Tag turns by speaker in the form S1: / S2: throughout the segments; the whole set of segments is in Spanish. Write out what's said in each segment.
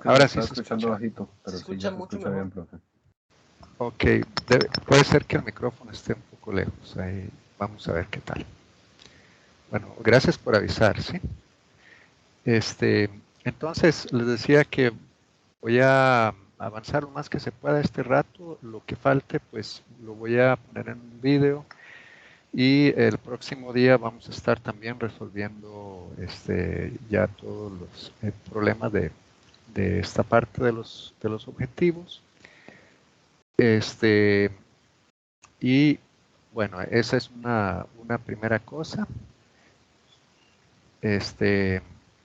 S1: Ahora
S2: se
S1: sí
S2: está
S1: se
S2: escuchando
S1: escucha.
S2: bajito, pero
S3: Se
S2: sí,
S3: escucha
S2: ya se
S3: mucho
S2: escucha
S3: mejor.
S2: bien, profe.
S1: Ok, puede ser que el micrófono esté un poco lejos. Ahí vamos a ver qué tal. Bueno, gracias por avisar, ¿sí? Entonces, les decía que voy a avanzar lo más que se pueda este rato. Lo que falte, pues lo voy a poner en un video. Y el próximo día vamos a estar también resolviendo ya todos los problemas de esta parte de los objetivos. Y bueno, esa es una primera cosa.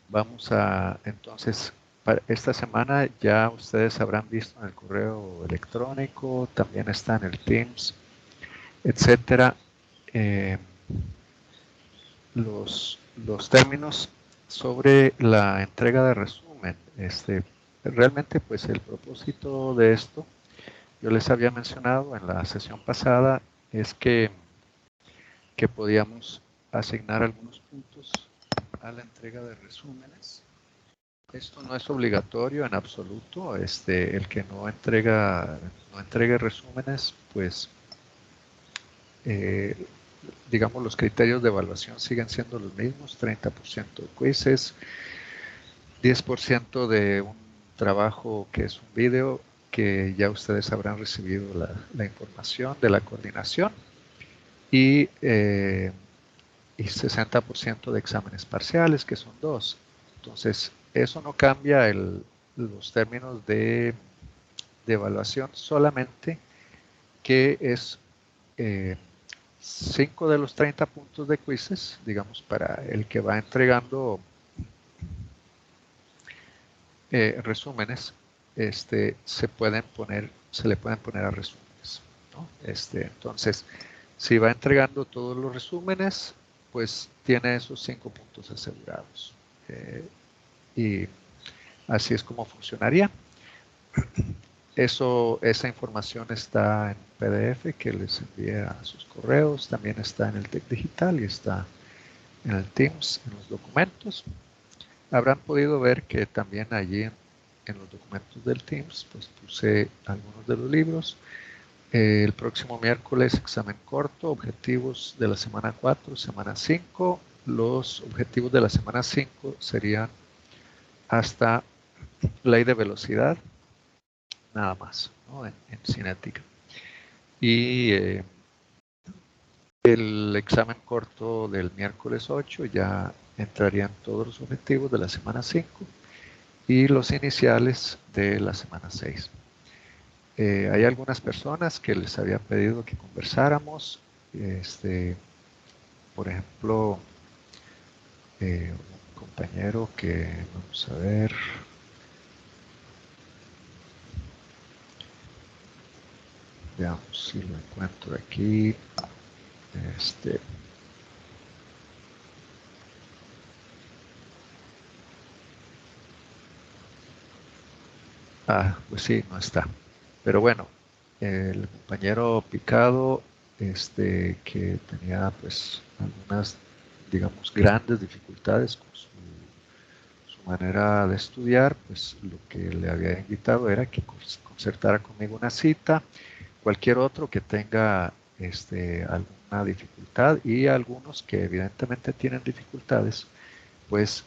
S1: Vamos a, entonces, para esta semana ya ustedes habrán visto en el correo electrónico, también está en el Teams, etcétera, los términos sobre la entrega de resumen. Realmente, pues el propósito de esto, yo les había mencionado en la sesión pasada, es que podíamos asignar algunos puntos a la entrega de resúmenes. Esto no es obligatorio en absoluto. El que no entregue resúmenes, pues, digamos, los criterios de evaluación siguen siendo los mismos: 30% de quizzes, 10% de un trabajo que es un video, que ya ustedes habrán recibido la información de la coordinación, y 60% de exámenes parciales, que son 2. Entonces, eso no cambia los términos de evaluación, solamente que es 5 de los 30 puntos de quizzes, digamos, para el que va entregando resúmenes, se le pueden poner a resúmenes, ¿no? Entonces, si va entregando todos los resúmenes, pues tiene esos 5 puntos asegurados. Y así es como funcionaría. Esa información está en PDF que les envié a sus correos, también está en el TEC Digital y está en el Teams, en los documentos. Habrán podido ver que también allí en los documentos del Teams, pues puse algunos de los libros. El próximo miércoles, examen corto, objetivos de la semana 4, semana 5. Los objetivos de la semana 5 serían hasta ley de velocidad, nada más, ¿no? en cinética. Y el examen corto del miércoles 8 ya entrarían todos los objetivos de la semana 5 y los iniciales de la semana 6. Hay algunas personas que les había pedido que conversáramos. Por ejemplo, un compañero que, vamos a ver, veamos si lo encuentro aquí. Pues sí, no está. Pero bueno, el compañero Picado, que tenía pues algunas, digamos, grandes dificultades con su manera de estudiar, pues lo que le había invitado era que concertara conmigo una cita. Cualquier otro que tenga alguna dificultad, y algunos que evidentemente tienen dificultades, pues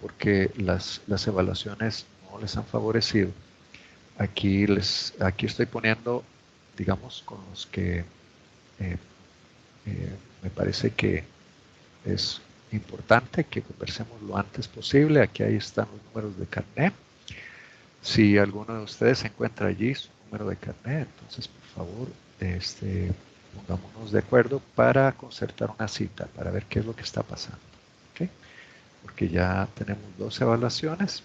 S1: porque las evaluaciones no les han favorecido. Aquí estoy poniendo, digamos, con los que me parece que es importante que conversemos lo antes posible. Aquí ahí están los números de carnet. Si alguno de ustedes se encuentra allí su número de carnet, entonces por favor pongámonos de acuerdo para concertar una cita, para ver qué es lo que está pasando. ¿Okay? Porque ya tenemos 2 evaluaciones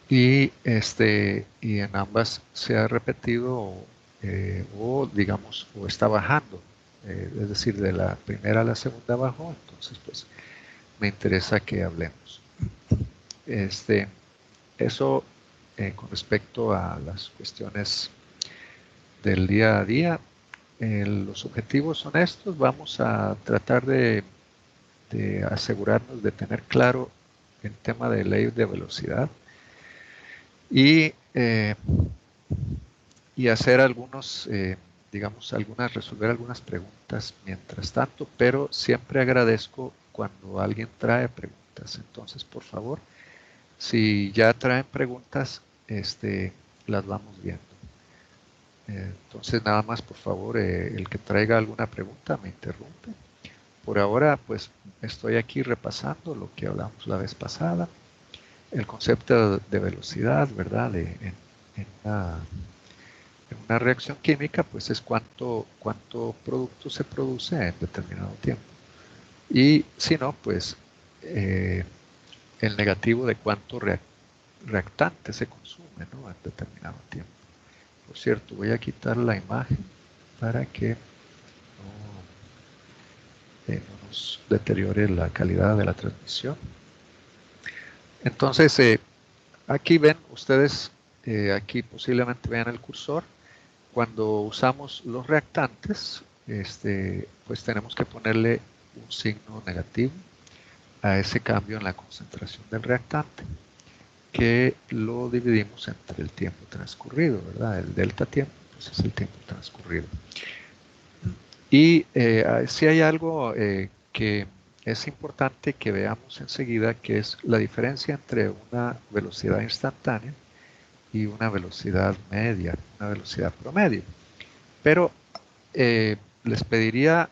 S1: y en ambas se ha repetido o digamos o está bajando, es decir, de la primera a la segunda bajó. Entonces pues me interesa que hablemos. Eso con respecto a las cuestiones del día a día. Los objetivos son estos. Vamos a tratar de asegurarnos de tener claro el tema de ley de velocidad. y, y hacer digamos, resolver algunas preguntas mientras tanto, pero siempre agradezco cuando alguien trae preguntas. Entonces, por favor, si ya traen preguntas, las vamos viendo. Entonces, nada más, por favor, el que traiga alguna pregunta me interrumpe. Por ahora, pues, estoy aquí repasando lo que hablamos la vez pasada. El concepto de velocidad, ¿verdad? En una reacción química, pues es cuánto producto se produce en determinado tiempo. Y si no, pues el negativo de cuánto reactante se consume, ¿no? En determinado tiempo. Por cierto, voy a quitar la imagen para que no nos deteriore la calidad de la transmisión. Entonces, aquí ven ustedes, aquí posiblemente vean el cursor. Cuando usamos los reactantes, pues tenemos que ponerle un signo negativo a ese cambio en la concentración del reactante, que lo dividimos entre el tiempo transcurrido, ¿verdad? El delta tiempo, pues es el tiempo transcurrido. Y si hay algo que es importante que veamos enseguida, que es la diferencia entre una velocidad instantánea y una velocidad media, una velocidad promedio. Pero les pediría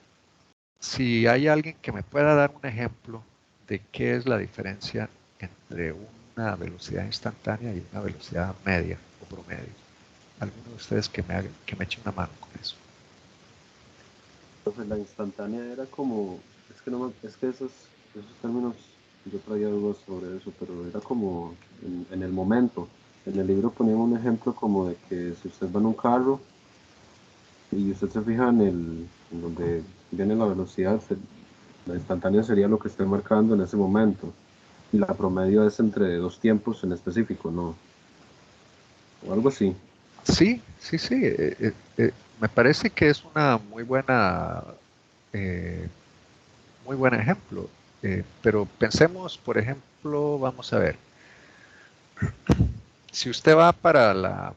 S1: si hay alguien que me pueda dar un ejemplo de qué es la diferencia entre una velocidad instantánea y una velocidad media o promedio. Alguno de ustedes que me eche una mano con eso.
S2: Entonces la instantánea era como, es que, no me, es que esos términos, yo traía dudas sobre eso, pero era como en el momento. En el libro ponían un ejemplo como de que si usted va en un carro y usted se fija en donde viene la velocidad, la instantánea sería lo que esté marcando en ese momento. Y la promedio es entre dos tiempos en específico, ¿no? O algo así.
S1: Sí, sí, sí. Me parece que es una muy buen ejemplo. Pero pensemos, por ejemplo, vamos a ver, si usted va para la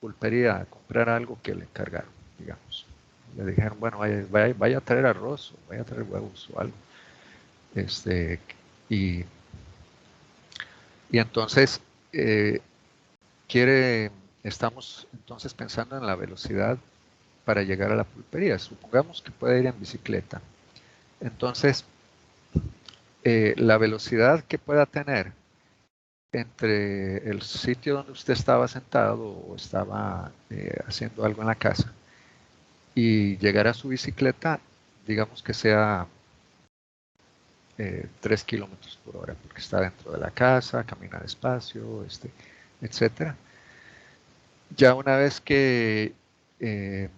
S1: pulpería a comprar algo que le encargaron, digamos, le dijeron, bueno, vaya a traer arroz, o vaya a traer huevos o algo, este, y, y entonces eh, quiere, estamos entonces pensando en la velocidad para llegar a la pulpería. Supongamos que puede ir en bicicleta. Entonces, la velocidad que pueda tener entre el sitio donde usted estaba sentado o estaba haciendo algo en la casa y llegar a su bicicleta, digamos que sea 3 kilómetros por hora, porque está dentro de la casa, camina despacio, etcétera. Ya una vez que eh,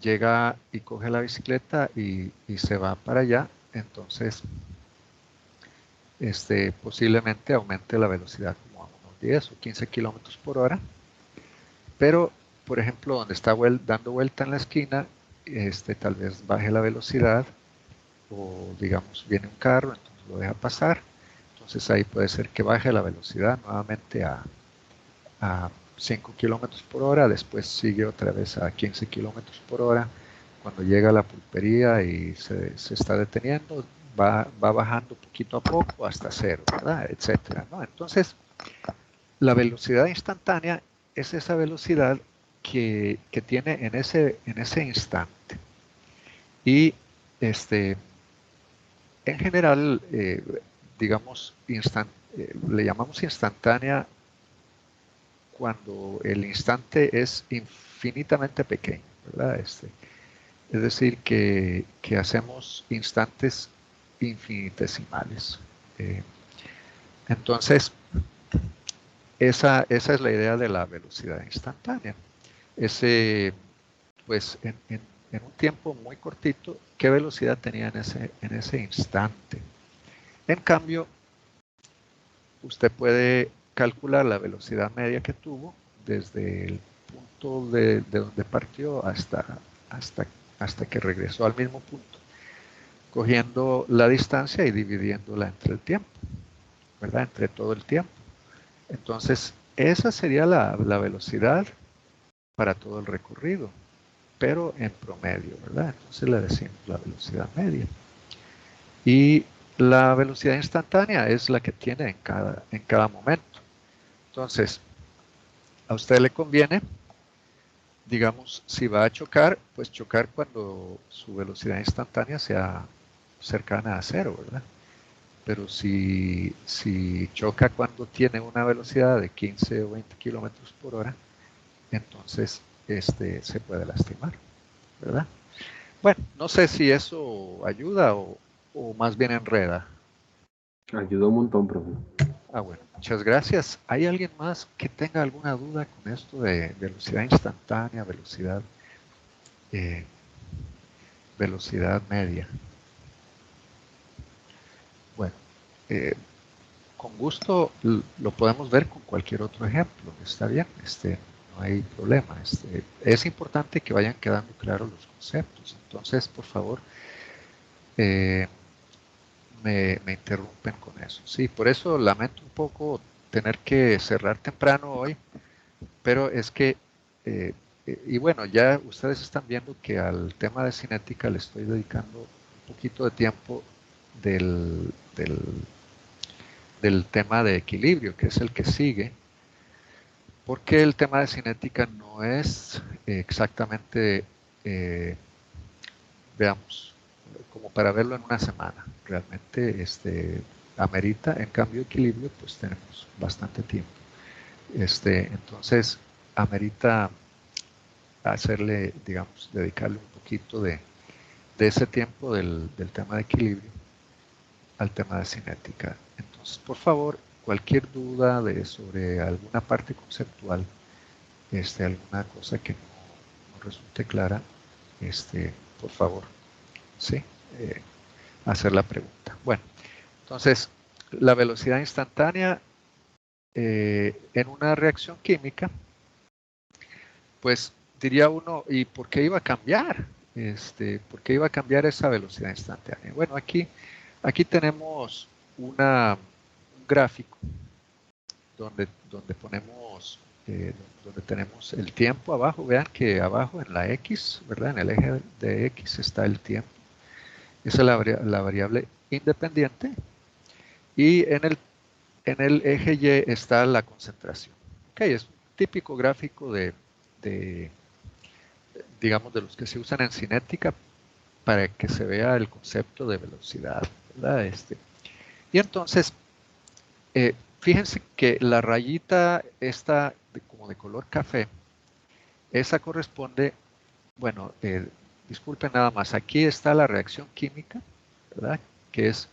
S1: llega y coge la bicicleta y se va para allá, entonces posiblemente aumente la velocidad como a unos 10 o 15 kilómetros por hora, pero por ejemplo donde está dando vuelta en la esquina, tal vez baje la velocidad o digamos viene un carro, entonces lo deja pasar, entonces ahí puede ser que baje la velocidad nuevamente a 5 kilómetros por hora, después sigue otra vez a 15 kilómetros por hora, cuando llega a la pulpería y se está deteniendo, va bajando poquito a poco hasta cero, ¿verdad? Etcétera, ¿no? Entonces, la velocidad instantánea es esa velocidad que tiene en ese instante. Y en general, digamos, le llamamos instantánea cuando el instante es infinitamente pequeño, ¿verdad? Es decir, que hacemos instantes infinitesimales. Eh, entonces, esa es la idea de la velocidad instantánea. Ese, pues, en un tiempo muy cortito, ¿qué velocidad tenía en ese instante? En cambio, usted puede calcular la velocidad media que tuvo desde el punto de donde partió hasta, hasta que regresó al mismo punto, cogiendo la distancia y dividiéndola entre el tiempo, ¿verdad? Entre todo el tiempo. Entonces, esa sería la velocidad para todo el recorrido, pero en promedio, ¿verdad? Entonces le decimos la velocidad media. Y la velocidad instantánea es la que tiene en cada momento. Entonces, a usted le conviene, digamos, si va a chocar, pues chocar cuando su velocidad instantánea sea cercana a cero, ¿verdad? Pero si choca cuando tiene una velocidad de 15 o 20 kilómetros por hora, entonces se puede lastimar, ¿verdad? Bueno, no sé si eso ayuda o más bien enreda.
S2: Ayuda un montón, profe.
S1: Ah, bueno, muchas gracias. ¿Hay alguien más que tenga alguna duda con esto de velocidad instantánea, eh, velocidad media? Bueno, eh, con gusto lo podemos ver con cualquier otro ejemplo. Está bien, no hay problema. Es importante que vayan quedando claros los conceptos. Entonces, por favor, eh, me interrumpen con eso. Sí, por eso lamento un poco tener que cerrar temprano hoy, pero es que, eh, y bueno, ya ustedes están viendo que al tema de cinética le estoy dedicando un poquito de tiempo del del tema de equilibrio, que es el que sigue, porque el tema de cinética no es exactamente, eh, veamos, como para verlo en una semana. Realmente amerita, en cambio equilibrio, pues tenemos bastante tiempo. Entonces, amerita hacerle, digamos, dedicarle un poquito de ese tiempo del tema de equilibrio al tema de cinética. Entonces, por favor, cualquier duda sobre alguna parte conceptual, alguna cosa que no resulte clara, por favor, sí, eh, hacer la pregunta. Bueno, entonces, la velocidad instantánea en una reacción química, pues diría uno, ¿y por qué iba a cambiar? ¿Por qué iba a cambiar esa velocidad instantánea? Bueno, aquí tenemos un gráfico donde ponemos, donde tenemos el tiempo abajo. Vean que abajo en la X, ¿verdad? En el eje de X está el tiempo. Esa es la variable independiente. Y en el eje Y está la concentración. Ok, es un típico gráfico de, digamos, de los que se usan en cinética para que se vea el concepto de velocidad, ¿verdad? Y entonces, fíjense que la rayita esta como de color café, esa corresponde, bueno, disculpen nada más, aquí está la reacción química, ¿verdad? Que es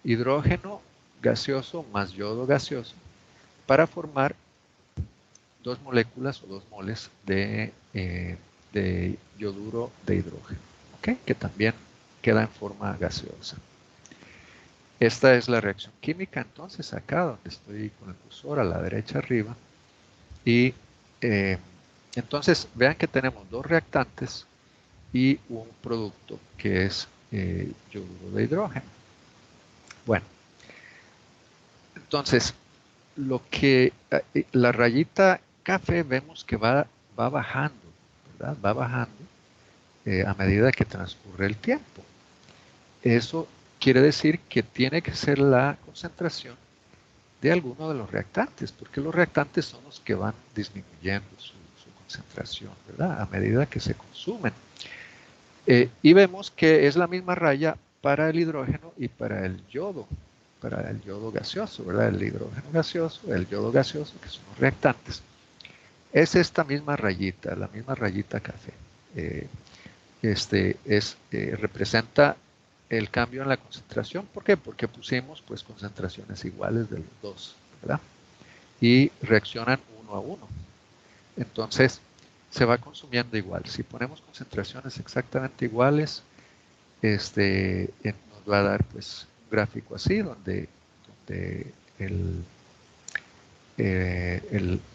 S1: hidrógeno gaseoso más yodo gaseoso para formar dos moléculas o dos moles de yoduro de hidrógeno, ¿ok? Que también queda en forma gaseosa. Esta es la reacción química, entonces acá donde estoy con el cursor a la derecha arriba. Y entonces vean que tenemos dos reactantes y un producto que es yoduro de hidrógeno. Bueno, entonces la rayita café vemos que va bajando, ¿verdad? Va bajando a medida que transcurre el tiempo. Eso quiere decir que tiene que ser la concentración de alguno de los reactantes, porque los reactantes son los que van disminuyendo su concentración, ¿verdad? A medida que se consumen. Y vemos que es la misma raya para el hidrógeno y para el yodo gaseoso, ¿verdad? El hidrógeno gaseoso, el yodo gaseoso, que son los reactantes. Es esta misma rayita, la misma rayita café. Representa el cambio en la concentración. ¿Por qué? Porque pusimos pues concentraciones iguales de los dos, ¿verdad? Y reaccionan uno a uno. Entonces se va consumiendo igual. Si ponemos concentraciones exactamente iguales, nos va a dar pues un gráfico así donde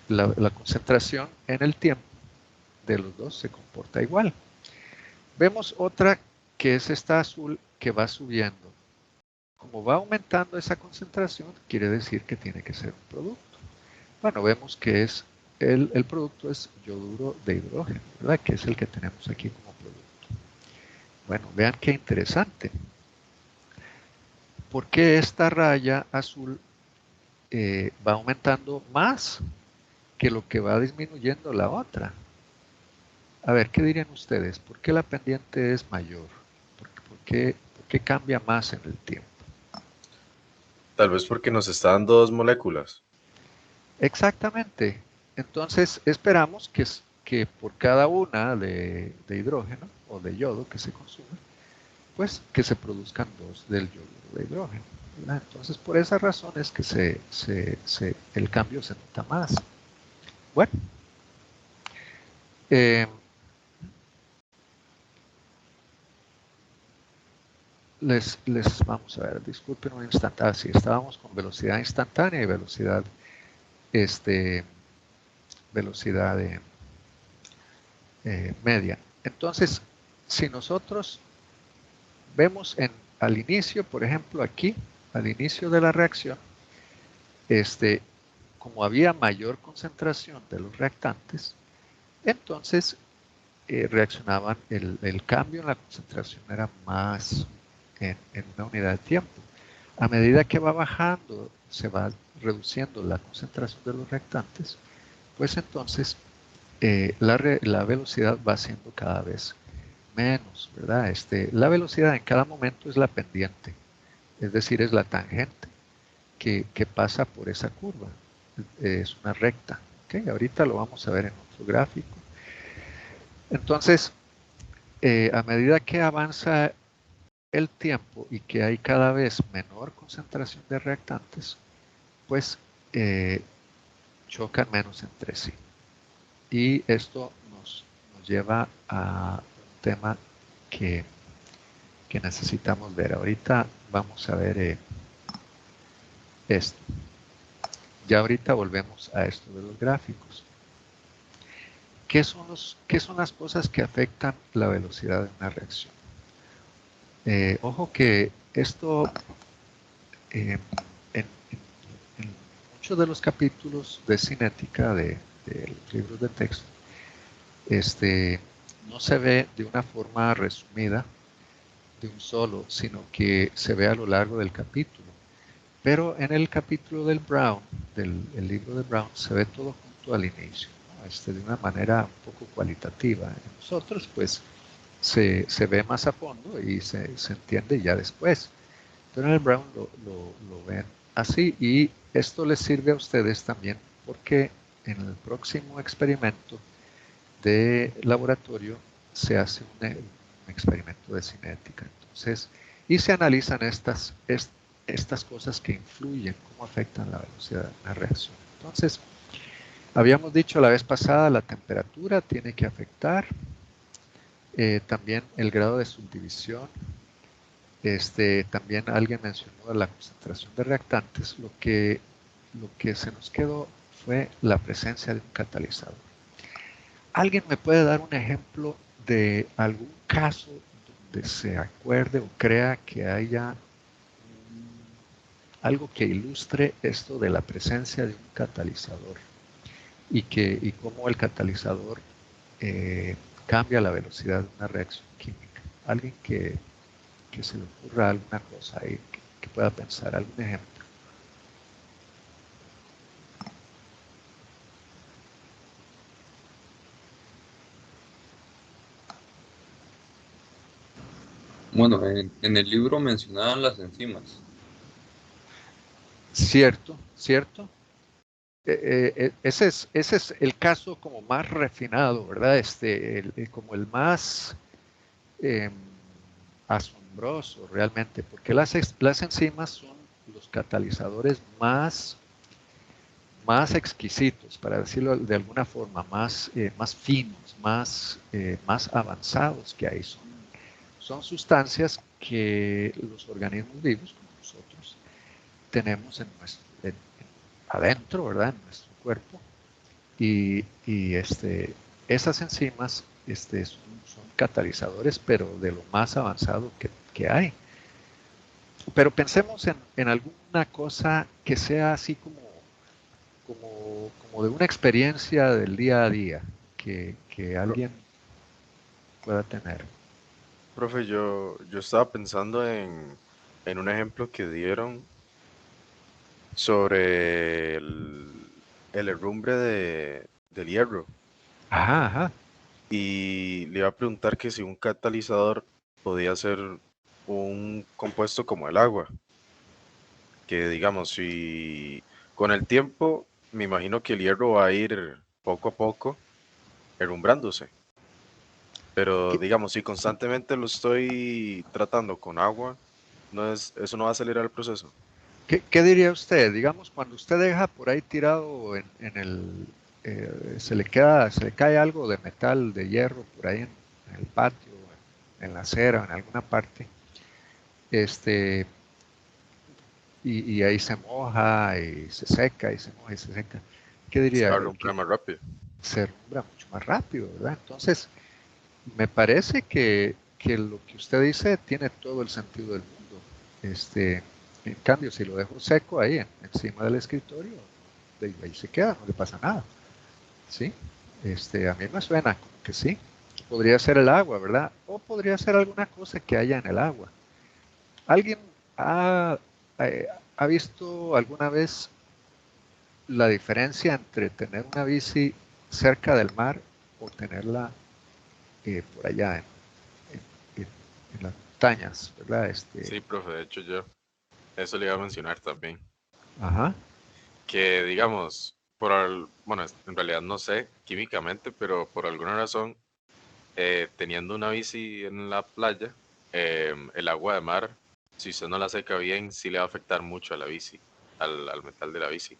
S1: la concentración en el tiempo de los dos se comporta igual. Vemos otra que es esta azul que va subiendo. Como va aumentando esa concentración, quiere decir que tiene que ser un producto. bueno, vemos que es el producto es yoduro de hidrógeno, ¿verdad? Que es el que tenemos aquí como producto. Bueno, vean qué interesante. ¿Por qué esta raya azul va aumentando más que lo que va disminuyendo la otra? A ver, ¿qué dirían ustedes? ¿Por qué la pendiente es mayor? ¿Por qué cambia más en el tiempo?
S3: Tal vez porque nos está dando dos moléculas.
S1: Exactamente. Entonces esperamos que por cada una de hidrógeno o de yodo que se consume, pues que se produzcan dos del yoduro de hidrógeno, ¿verdad? Entonces por esa razón es que el cambio se nota más. Bueno, eh, les vamos a ver, disculpen un instante. Ah, sí, estábamos con velocidad instantánea y velocidad media. Entonces, si nosotros vemos al inicio, por ejemplo, aquí, al inicio de la reacción, como había mayor concentración de los reactantes, entonces reaccionaban, el cambio en la concentración era más en una unidad de tiempo. A medida que va bajando, se va reduciendo la concentración de los reactantes, pues entonces la velocidad va siendo cada vez menos, ¿verdad? La velocidad en cada momento es la pendiente, es decir, es la tangente que pasa por esa curva. Es una recta. ¿Okay? Ahorita lo vamos a ver en otro gráfico. Entonces, a medida que avanza el tiempo y que hay cada vez menor concentración de reactantes, pues chocan menos entre sí. Y esto nos lleva a un tema que necesitamos ver. Ahorita vamos a ver esto. Ya ahorita volvemos a esto de los gráficos. ¿Qué son las cosas que afectan la velocidad de una reacción? Ojo que esto en muchos de los capítulos de cinética de los libros de texto, no se ve de una forma resumida de un solo, sino que se ve a lo largo del capítulo. Pero en el capítulo del Brown, el libro de Brown, se ve todo junto al inicio, ¿no? De una manera un poco cualitativa. En nosotros, pues, se ve más a fondo y se entiende ya después. Pero en el Brown lo ven así, y esto les sirve a ustedes también porque en el próximo experimento de laboratorio se hace un experimento de cinética. Entonces, y se analizan estas cosas que influyen, cómo afectan la velocidad de una reacción. Entonces, habíamos dicho la vez pasada, la temperatura tiene que afectar, también el grado de subdivisión. También alguien mencionó la concentración de reactantes. Lo que se nos quedó fue la presencia de un catalizador. ¿Alguien me puede dar un ejemplo de algún caso donde se acuerde o crea que haya algo que ilustre esto de la presencia de un catalizador y cómo el catalizador cambia la velocidad de una reacción química? Alguien que se le ocurra alguna cosa ahí, que pueda pensar algún ejemplo.
S4: Bueno, en el libro mencionaban las enzimas.
S1: Cierto, cierto. Ese es el caso como más refinado, ¿verdad? Como el más eh, asombroso realmente, porque las enzimas son los catalizadores más exquisitos, para decirlo de alguna forma, más finos, más avanzados que hay. Son sustancias que los organismos vivos, como nosotros, tenemos adentro, ¿verdad? En nuestro cuerpo. Y esas enzimas son catalizadores, pero de lo más avanzado que hay. Pero pensemos en alguna cosa que sea así como como de una experiencia del día a día que alguien pueda tener.
S3: Profe, yo estaba pensando en un ejemplo que dieron sobre el herrumbre del hierro.
S1: Ajá, ajá.
S3: Y le iba a preguntar que si un catalizador podía ser un compuesto como el agua, que digamos, si con el tiempo me imagino que el hierro va a ir poco a poco herrumbrándose, pero
S1: ¿Qué,
S3: digamos, si constantemente lo estoy tratando con agua, eso no va a acelerar el proceso.
S1: qué diría usted? Digamos, cuando usted deja por ahí tirado en se le cae algo de metal, de hierro por ahí en el patio, en la acera, en alguna parte, este, y ahí se moja y se seca y se moja y se seca. ¿Qué
S3: Se va a
S1: diría? Que
S3: romper más rápido.
S1: se herrumbra mucho más rápido, ¿verdad? Entonces, me parece que lo que usted dice tiene todo el sentido del mundo. En cambio, si lo dejo seco ahí encima del escritorio, ahí se queda, no le pasa nada. ¿Sí? A mí me suena como que sí. Podría ser el agua, ¿verdad? O podría ser alguna cosa que haya en el agua. ¿Alguien ha, ha visto alguna vez la diferencia entre tener una bici cerca del mar o tenerla por allá en las montañas, ¿verdad?
S3: Sí, profe, de hecho yo eso le iba a mencionar también,
S1: Ajá,
S3: que digamos, bueno, en realidad no sé químicamente, pero por alguna razón, teniendo una bici en la playa, el agua de mar, si usted no la seca bien, sí le va a afectar mucho a la bici, al metal de la bici,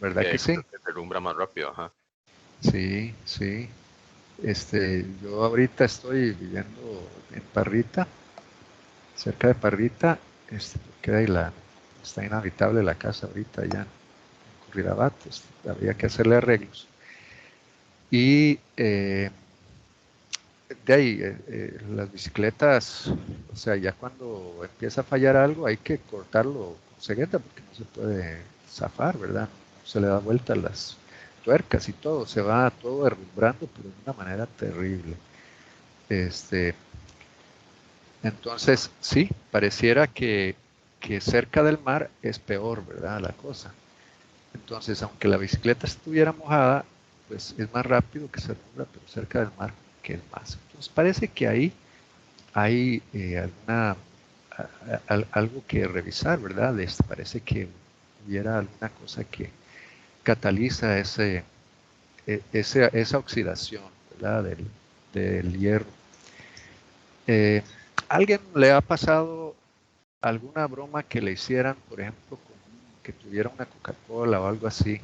S1: ¿verdad que sí?
S3: que se derrumbra más rápido, ajá.
S1: Sí, sí. Yo ahorita estoy viviendo en Parrita, cerca de Parrita, porque ahí está inhabitable la casa ahorita allá en Curridabat, habría que hacerle arreglos. Y de ahí, las bicicletas, o sea, ya cuando empieza a fallar algo hay que cortarlo con cegueta porque no se puede zafar, ¿verdad? No se le da vuelta a las tuercas y todo, se va todo herrumbrando, pero de una manera terrible. Este, entonces, sí, pareciera que cerca del mar es peor, ¿verdad? La cosa. Entonces, aunque la bicicleta estuviera mojada, pues es más rápido que se herrumbra, pero cerca del mar que es más. Entonces, parece que ahí hay algo que revisar, ¿verdad? Parece que hubiera alguna cosa que cataliza esa oxidación, ¿verdad? Del hierro. Eh, ¿Alguien le ha pasado alguna broma que le hicieran, por ejemplo, que tuviera una Coca-Cola o algo así,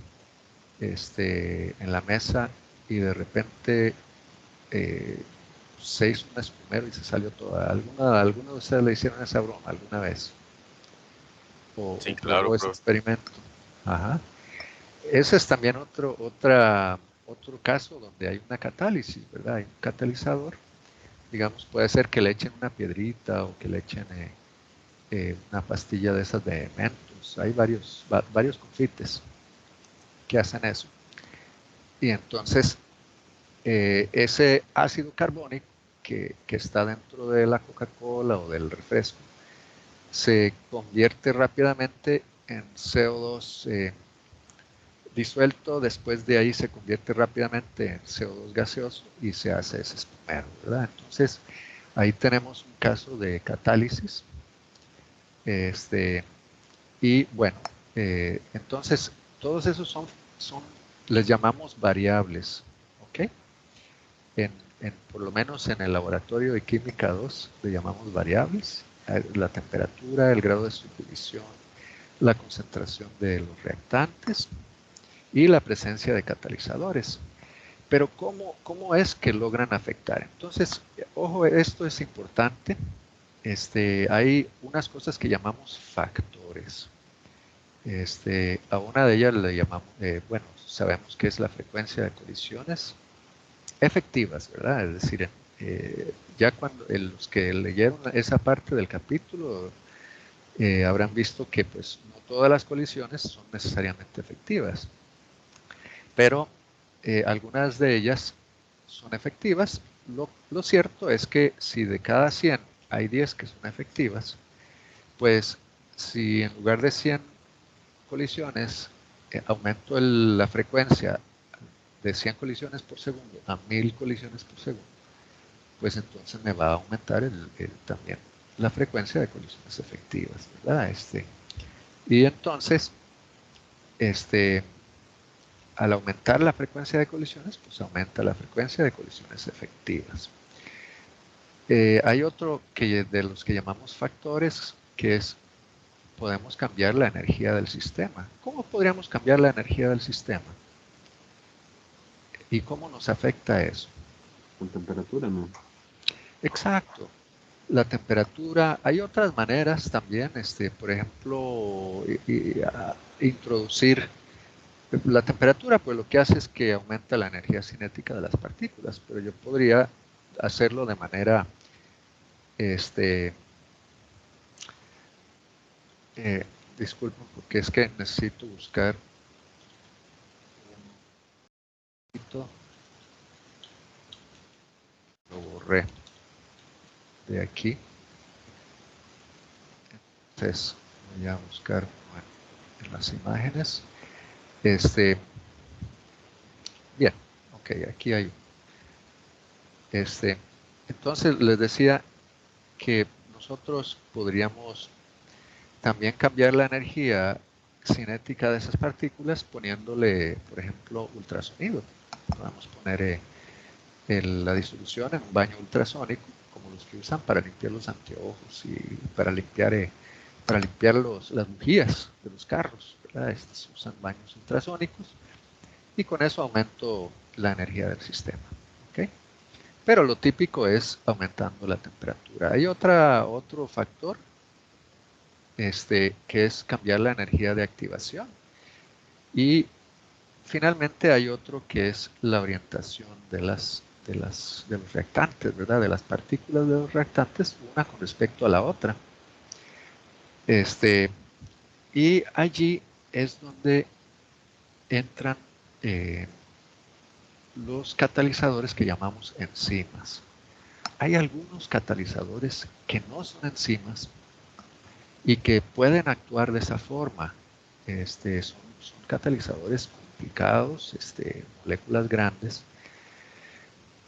S1: en la mesa y de repente eh, se hizo un espumero y se salió toda? ¿Alguno de ustedes le hicieron esa broma alguna vez?
S3: Sí,
S1: ¿O
S3: claro,
S1: probó ese
S3: profe.
S1: experimento? Ajá. Ese es también otro caso donde hay una catálisis, ¿verdad? Hay un catalizador. Digamos, puede ser que le echen una piedrita o que le echen una pastilla de esas de Mentos. Hay varios confites que hacen eso. Y entonces, ese ácido carbónico que está dentro de la Coca-Cola o del refresco se convierte rápidamente en CO2 disuelto, después de ahí se convierte rápidamente en CO2 gaseoso y se hace ese espumero, ¿verdad? Entonces, ahí tenemos un caso de catálisis. Este, y bueno, entonces, todos esos les llamamos variables, ¿ok? En, por lo menos en el laboratorio de química 2 le llamamos variables, la temperatura, el grado de subdivisión, la concentración de los reactantes y la presencia de catalizadores. Pero ¿cómo es que logran afectar? Entonces, ojo, esto es importante. Hay unas cosas que llamamos factores. A una de ellas le llamamos, bueno, sabemos que es la frecuencia de colisiones efectivas, ¿verdad? Es decir, ya cuando los que leyeron esa parte del capítulo habrán visto que pues no todas las colisiones son necesariamente efectivas. pero algunas de ellas son efectivas. Lo cierto es que si de cada 100 hay 10 que son efectivas, pues si en lugar de 100 colisiones aumento la frecuencia de 100 colisiones por segundo a 1000 colisiones por segundo, pues entonces me va a aumentar también la frecuencia de colisiones efectivas, ¿verdad? Y entonces, al aumentar la frecuencia de colisiones, pues aumenta la frecuencia de colisiones efectivas. Hay otro de los que llamamos factores, que es, podemos cambiar la energía del sistema. ¿Cómo podríamos cambiar la energía del sistema? ¿Y cómo nos afecta eso?
S2: Con temperatura, ¿no?
S1: Exacto. La temperatura, hay otras maneras también, por ejemplo, introducir la temperatura, pues lo que hace es que aumenta la energía cinética de las partículas, pero yo podría hacerlo de manera, disculpen, porque es que necesito buscar un poquito, lo borré de aquí, entonces voy a buscar, bueno, en las imágenes, bien, ok, aquí hay, entonces les decía que nosotros podríamos también cambiar la energía cinética de esas partículas poniéndole, por ejemplo, ultrasonido. Podemos poner la disolución en un baño ultrasónico, como los que usan para limpiar los anteojos y para limpiar las bujías de los carros, ¿verdad? Estos usan baños ultrasónicos y con eso aumento la energía del sistema. ¿Okay? Pero lo típico es aumentando la temperatura. Hay otro factor que es cambiar la energía de activación. Y finalmente hay otro que es la orientación de los reactantes, ¿verdad? De las partículas de los reactantes, una con respecto a la otra. Y allí es donde entran los catalizadores que llamamos enzimas. Hay algunos catalizadores que no son enzimas y que pueden actuar de esa forma. Son catalizadores complicados, moléculas grandes,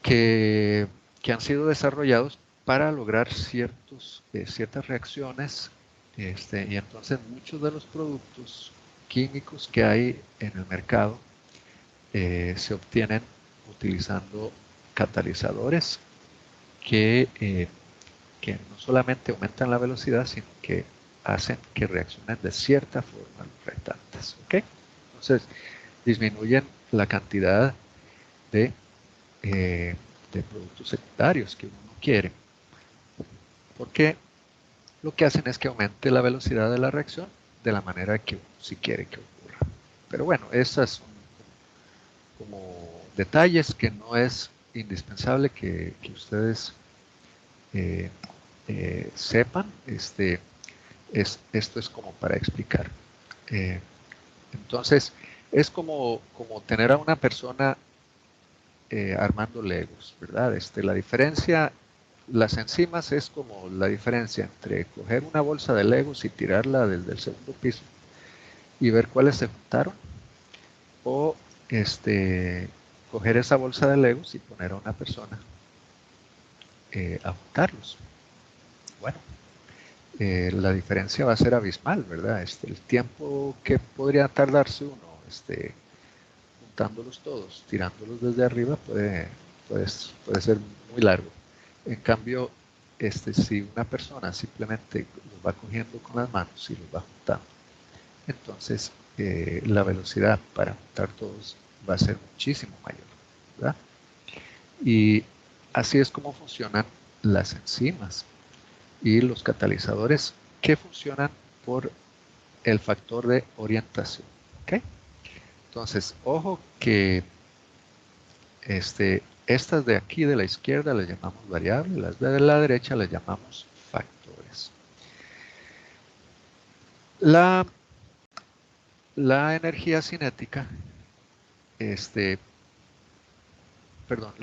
S1: que han sido desarrollados para lograr ciertas reacciones, y entonces muchos de los productos químicos que hay en el mercado se obtienen utilizando catalizadores que no solamente aumentan la velocidad, sino que hacen que reaccionen de cierta forma los reactantes. ¿Okay? Entonces, disminuyen la cantidad de productos secundarios que uno no quiere, porque lo que hacen es que aumente la velocidad de la reacción de la manera que uno sí quiere que ocurra. Pero bueno, esas son como detalles que no es indispensable que ustedes sepan. Esto es como para explicar. Entonces, es como tener a una persona armando legos, ¿verdad? La diferencia, las enzimas es como la diferencia entre coger una bolsa de legos y tirarla desde el segundo piso y ver cuáles se juntaron, o coger esa bolsa de legos y poner a una persona a juntarlos. Bueno, la diferencia va a ser abismal, ¿verdad? El tiempo que podría tardarse uno juntándolos todos, tirándolos desde arriba, puede ser muy largo. En cambio, si una persona simplemente los va cogiendo con las manos y los va juntando, entonces la velocidad para juntar todos va a ser muchísimo mayor, ¿verdad? Y así es como funcionan las enzimas y los catalizadores, que funcionan por el factor de orientación. ¿Okay? Entonces, ojo que estas de aquí de la izquierda las llamamos variables, las de la derecha las llamamos factores. La energía cinética perdón,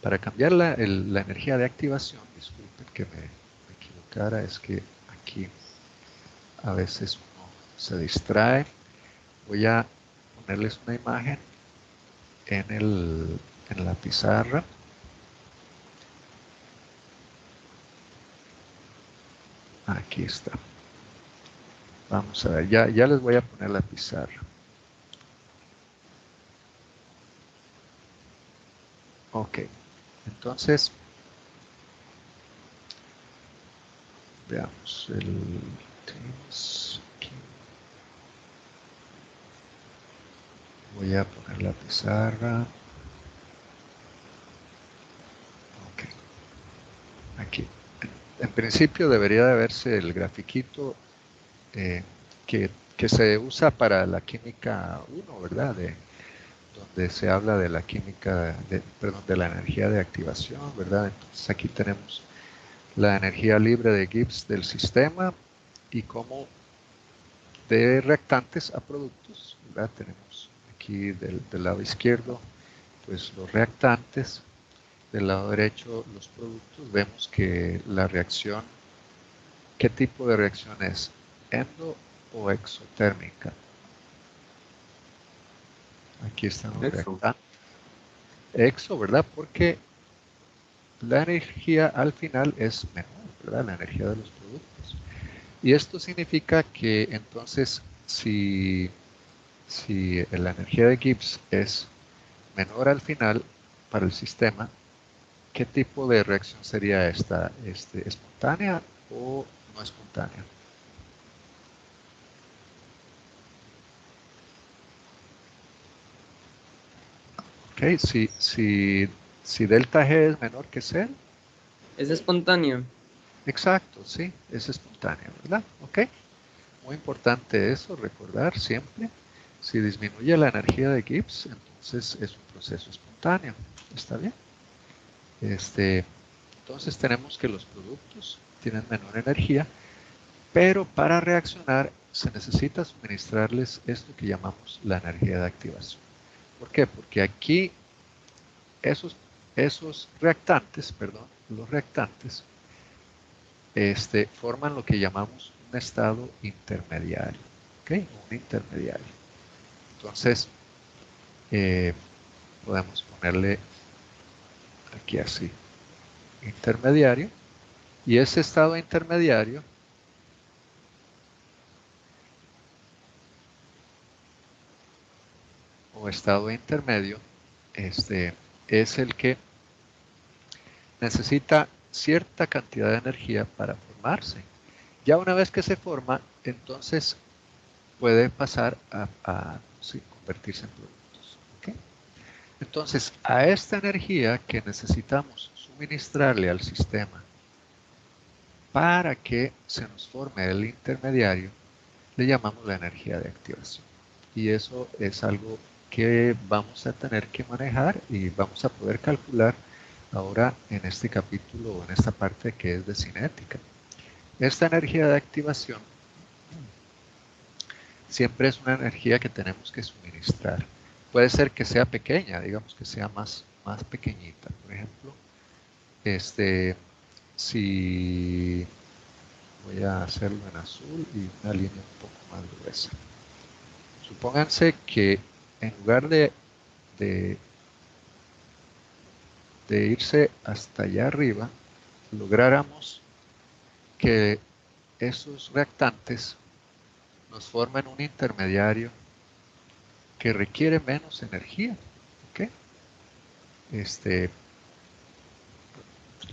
S1: para cambiar la energía de activación, disculpen que me equivocara, es que aquí a veces uno se distrae. Voy a ponerles una imagen en la pizarra. Aquí está. Vamos a ver, ya les voy a poner la pizarra. Ok, entonces veamos el Teams aquí. Voy a poner la pizarra. Ok, aquí. En principio debería de verse el grafiquito que se usa para la química 1, ¿verdad? Donde se habla de la química, perdón, de la energía de activación, ¿verdad? Entonces aquí tenemos la energía libre de Gibbs del sistema y cómo de reactantes a productos, ¿verdad? Tenemos aquí del lado izquierdo, pues los reactantes, del lado derecho los productos. Vemos que la reacción, ¿qué tipo de reacción es? ¿Endo o exotérmica? Aquí están los reactantes. Exo, ¿verdad? Porque la energía al final es menor, ¿verdad? La energía de los productos. Y esto significa que entonces si la energía de Gibbs es menor al final para el sistema, ¿qué tipo de reacción sería esta? ¿Espontánea o no espontánea? Ok, si delta G es menor que C,
S5: Es espontáneo.
S1: exacto, sí, es espontánea, ¿verdad? Ok, muy importante eso, recordar siempre. Si disminuye la energía de Gibbs, entonces es un proceso espontáneo. ¿Está bien? Entonces tenemos que los productos tienen menor energía, pero para reaccionar se necesita suministrarles esto que llamamos la energía de activación. ¿Por qué? Porque aquí esos reactantes, perdón, los reactantes, forman lo que llamamos un estado intermediario. ¿Ok? Un intermediario. Entonces, podemos ponerle aquí así, intermediario, y ese estado intermediario o estado intermedio es el que necesita cierta cantidad de energía para formarse. Ya una vez que se forma, entonces puede pasar a sí, convertirse en productos. ¿Okay? Entonces, a esta energía que necesitamos suministrarle al sistema para que se nos forme el intermediario, le llamamos la energía de activación. Y eso es algo que vamos a tener que manejar y vamos a poder calcular ahora en este capítulo o en esta parte que es de cinética. Esta energía de activación siempre es una energía que tenemos que suministrar. Puede ser que sea pequeña, digamos que sea más pequeñita. Por ejemplo, si voy a hacerlo en azul y una línea un poco más gruesa. Supónganse que en lugar de irse hasta allá arriba, lográramos que esos reactantes nos formen un intermediario que requiere menos energía. ¿Okay?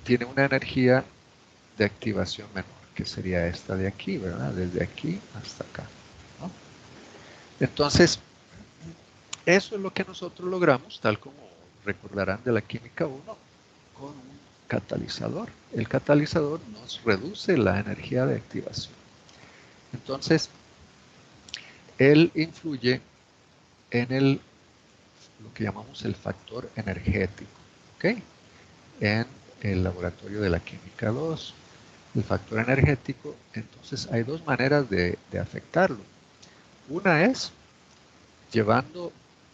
S1: Tiene una energía de activación menor, que sería esta de aquí, ¿verdad? Desde aquí hasta acá, ¿no? Entonces, eso es lo que nosotros logramos, tal como recordarán de la química 1, con un catalizador. El catalizador nos reduce la energía de activación. Entonces, él influye en lo que llamamos el factor energético, ¿ok? En el laboratorio de la química 2. El factor energético, entonces hay dos maneras de afectarlo. Una es llevando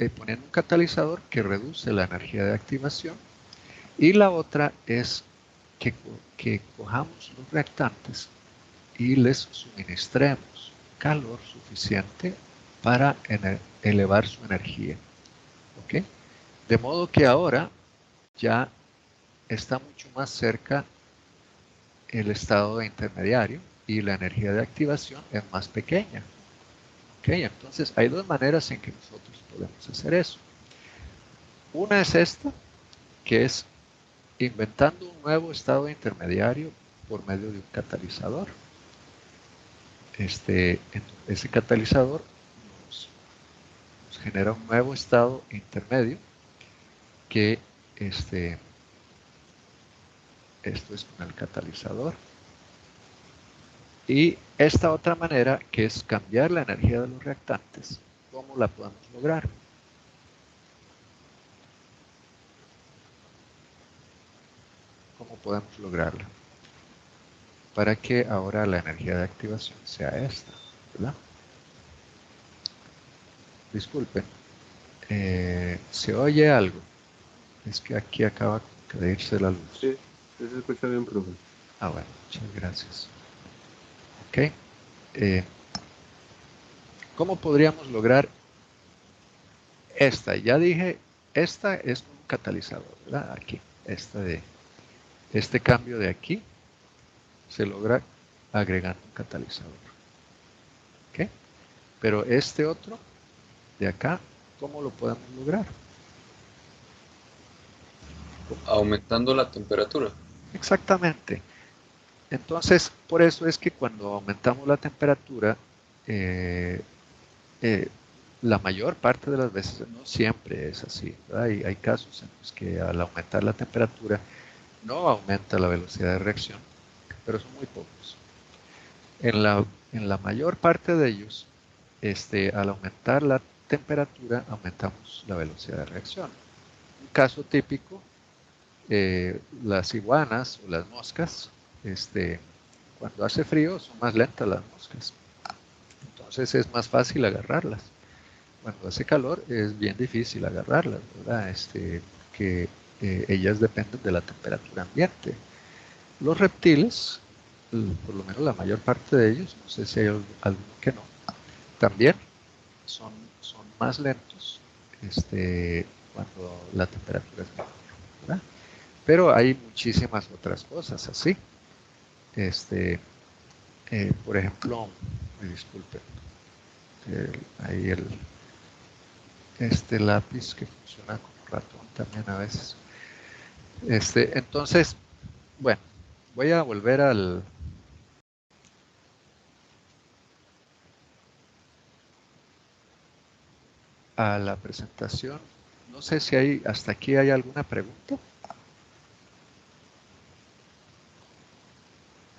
S1: poniendo un catalizador que reduce la energía de activación, y la otra es que cojamos los reactantes y les suministremos calor suficiente para elevar su energía. ¿Ok? De modo que ahora ya está mucho más cerca el estado de intermediario y la energía de activación es más pequeña. ¿Ok? Entonces hay dos maneras en que nosotros podemos hacer eso. Una es esta, que es inventando un nuevo estado intermediario por medio de un catalizador. Ese catalizador nos genera un nuevo estado intermedio que esto es con el catalizador. Y esta otra manera, que es cambiar la energía de los reactantes, ¿cómo la podemos lograr? ¿Cómo podemos lograrla? Para que ahora la energía de activación sea esta, ¿verdad? Disculpen, ¿se oye algo? Es que aquí acaba de irse la luz.
S2: Sí, se escucha bien, profe.
S1: Ah, bueno, muchas gracias. Ok. ¿Cómo podríamos lograr esta? Ya dije, esta es un catalizador, ¿verdad? Aquí, este cambio de aquí se logra agregando un catalizador. ¿Ok? Pero este otro de acá, ¿cómo lo podemos lograr?
S4: Aumentando la temperatura.
S1: Exactamente. Entonces, por eso es que cuando aumentamos la temperatura, la mayor parte de las veces, no siempre es así, ¿verdad? Hay casos en los que al aumentar la temperatura no aumenta la velocidad de reacción, pero son muy pocos. En la mayor parte de ellos, al aumentar la temperatura, aumentamos la velocidad de reacción. Un caso típico, las iguanas o las moscas, cuando hace frío son más lentas las moscas, entonces es más fácil agarrarlas. Cuando hace calor es bien difícil agarrarlas, ¿verdad? Que ellas dependen de la temperatura ambiente. Los reptiles, por lo menos la mayor parte de ellos, no sé si hay alguno que no, también son más lentos cuando la temperatura es menor, ¿verdad? Pero hay muchísimas otras cosas así. Por ejemplo, me disculpen, ahí este lápiz que funciona como ratón también a veces. Entonces, bueno, voy a volver a la presentación. No sé si hasta aquí hay alguna pregunta.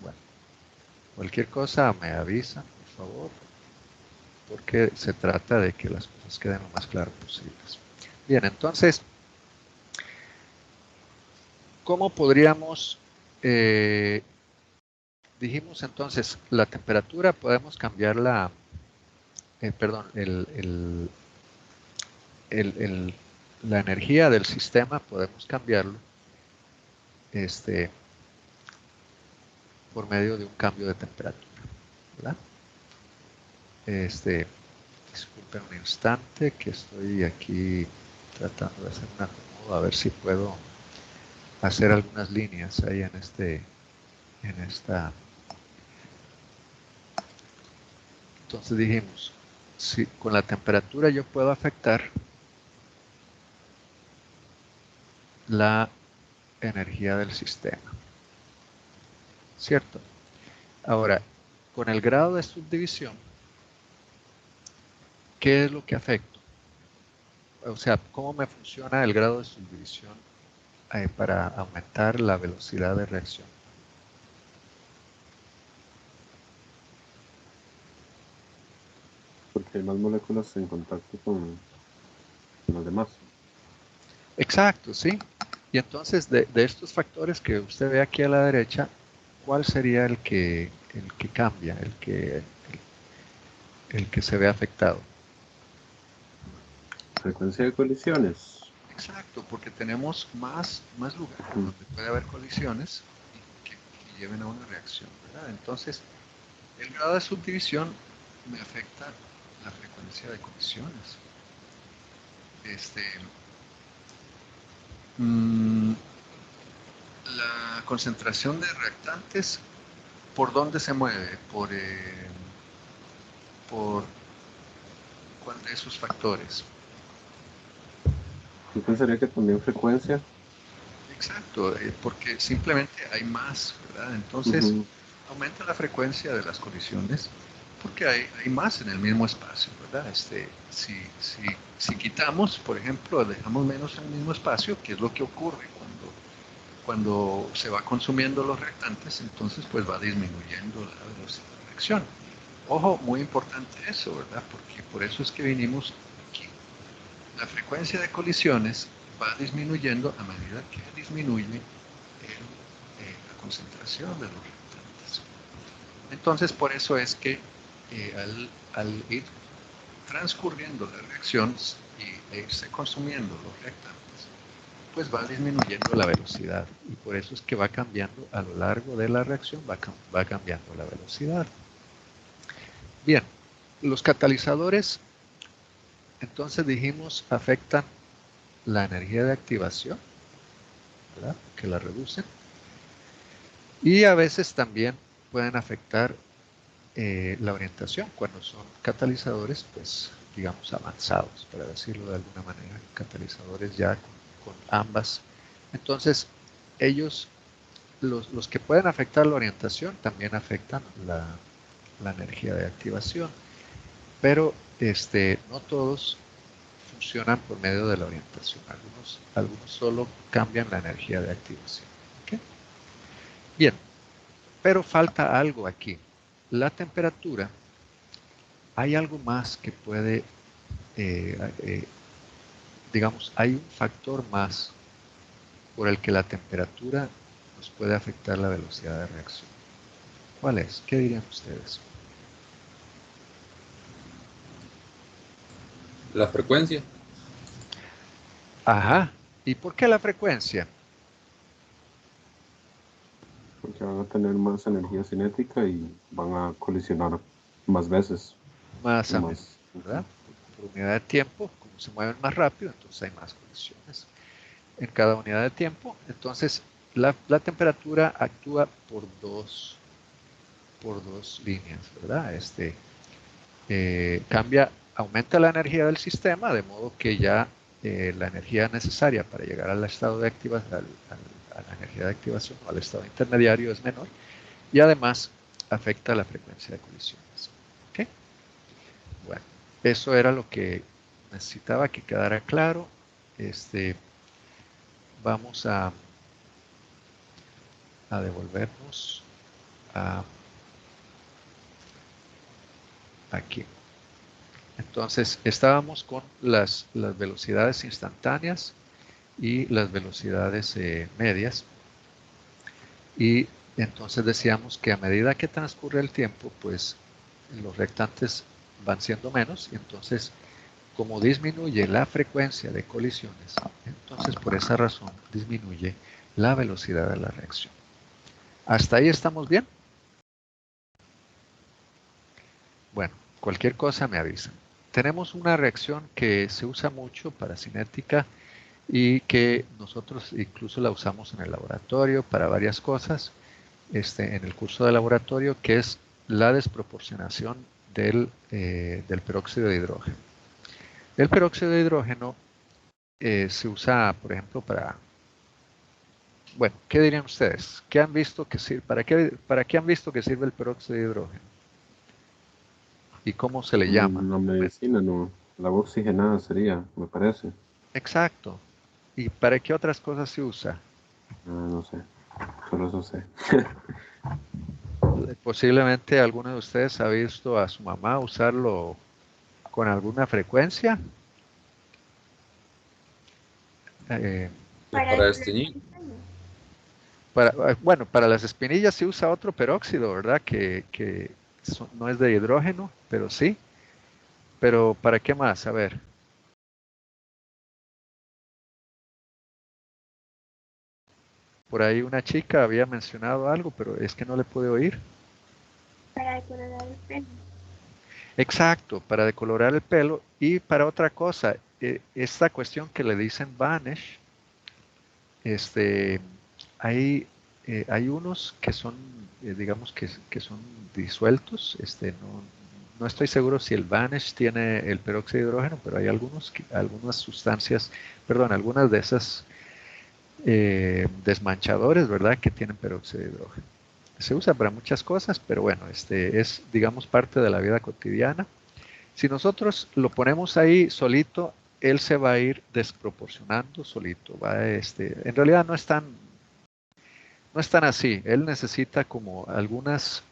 S1: Bueno, cualquier cosa me avisan, por favor, porque se trata de que las cosas queden lo más claras posibles. Bien, entonces, ¿cómo podríamos, dijimos entonces, la temperatura podemos cambiarla, perdón, la energía del sistema podemos cambiarlo por medio de un cambio de temperatura, ¿verdad? Disculpen un instante que estoy aquí tratando de hacer un acomodo a ver si puedo hacer algunas líneas ahí en esta. Entonces dijimos, si con la temperatura yo puedo afectar la energía del sistema, ¿cierto? Ahora, con el grado de subdivisión, ¿qué es lo que afecto? O sea, ¿cómo me funciona el grado de subdivisión para aumentar la velocidad de reacción?
S2: Porque hay más moléculas en contacto con los demás.
S1: Exacto, sí. Y entonces, de estos factores que usted ve aquí a la derecha, ¿cuál sería el que cambia, el que se ve afectado?
S2: frecuencia de colisiones.
S1: Exacto, porque tenemos más lugares donde puede haber colisiones que lleven a una reacción, ¿verdad? Entonces, el grado de subdivisión me afecta la frecuencia de colisiones. La concentración de reactantes, ¿por dónde se mueve? Por ¿cuál de esos factores?
S2: Yo pensaría que también frecuencia.
S1: Exacto, porque simplemente hay más, ¿verdad? Entonces,
S2: Ujú.
S1: aumenta la frecuencia de las colisiones porque hay más en el mismo espacio, ¿verdad? Si quitamos, por ejemplo, dejamos menos en el mismo espacio, que es lo que ocurre cuando se va consumiendo los reactantes, entonces pues va disminuyendo la velocidad de reacción. Ojo, muy importante eso, ¿verdad? Porque por eso es que vinimos aquí. La frecuencia de colisiones va disminuyendo a medida que disminuye la concentración de los reactantes. Entonces, por eso es que al ir transcurriendo la reacción e irse consumiendo los reactantes, pues va disminuyendo la velocidad. Y por eso es que va cambiando a lo largo de la reacción, va cambiando la velocidad. Bien, los catalizadores, entonces dijimos, afectan la energía de activación, ¿verdad? Que la reducen. Y a veces también pueden afectar la orientación cuando son catalizadores, pues digamos avanzados, para decirlo de alguna manera, catalizadores ya con ambas. Entonces, ellos, los que pueden afectar la orientación, también afectan la energía de activación, pero no todos funcionan por medio de la orientación. Algunos solo cambian la energía de activación. ¿Okay? Bien, pero falta algo aquí. La temperatura, hay algo más que puede, digamos, hay un factor más por el que la temperatura nos puede afectar la velocidad de reacción. ¿Cuál es? ¿Qué dirían ustedes?
S4: La frecuencia.
S1: Ajá. ¿Y por qué la frecuencia?
S2: Porque van a tener más energía cinética y van a colisionar más veces.
S1: Más a menos,
S2: Más.
S1: ¿verdad? Por unidad de tiempo, como se mueven más rápido, entonces hay más colisiones en cada unidad de tiempo. Entonces, la temperatura actúa por dos líneas, ¿verdad? Aumenta la energía del sistema, de modo que ya la energía necesaria para llegar al estado de activación, a la energía de activación o al estado intermediario es menor, y además afecta la frecuencia de colisiones. ¿Okay? Bueno, eso era lo que necesitaba que quedara claro. Vamos a devolvernos aquí. Entonces, estábamos con las velocidades instantáneas y las velocidades medias. Y entonces decíamos que a medida que transcurre el tiempo, pues los reactantes van siendo menos. Y entonces, como disminuye la frecuencia de colisiones, entonces por esa razón disminuye la velocidad de la reacción. ¿Hasta ahí estamos bien? Bueno, cualquier cosa me avisan. Tenemos una reacción que se usa mucho para cinética y que nosotros incluso la usamos en el laboratorio para varias cosas, en el curso de laboratorio, que es la desproporcionación del peróxido de hidrógeno. El peróxido de hidrógeno se usa, por ejemplo, bueno, ¿qué dirían ustedes? ¿Qué han visto que sirve? ¿Para qué han visto que sirve el peróxido de hidrógeno? ¿Y cómo se le llama?
S2: La medicina, no. La oxigenada sería, me parece.
S1: Exacto. ¿Y para qué otras cosas se usa?
S2: No sé. Solo eso sé.
S1: Posiblemente alguno de ustedes ha visto a su mamá usarlo con alguna frecuencia. Eh,
S4: Para desteñir.
S1: bueno, para las espinillas se usa otro peróxido, ¿verdad? Que no es de hidrógeno, pero sí. Pero ¿para qué más? A ver. Por ahí una chica había mencionado algo, pero es que no le pude oír.
S6: Para decolorar el pelo.
S1: Exacto, para decolorar el pelo y para otra cosa, esta cuestión que le dicen vanish, este, hay unos que son, digamos que son disueltos, no estoy seguro si el vanish tiene el peróxido de hidrógeno, pero hay algunas sustancias, perdón, algunas de esas desmanchadores, ¿verdad? Que tienen peróxido de hidrógeno. Se usa para muchas cosas, pero bueno, es, digamos, parte de la vida cotidiana. Si nosotros lo ponemos ahí solito, él se va a ir desproporcionando solito. En realidad no es tan así. Él necesita como algunas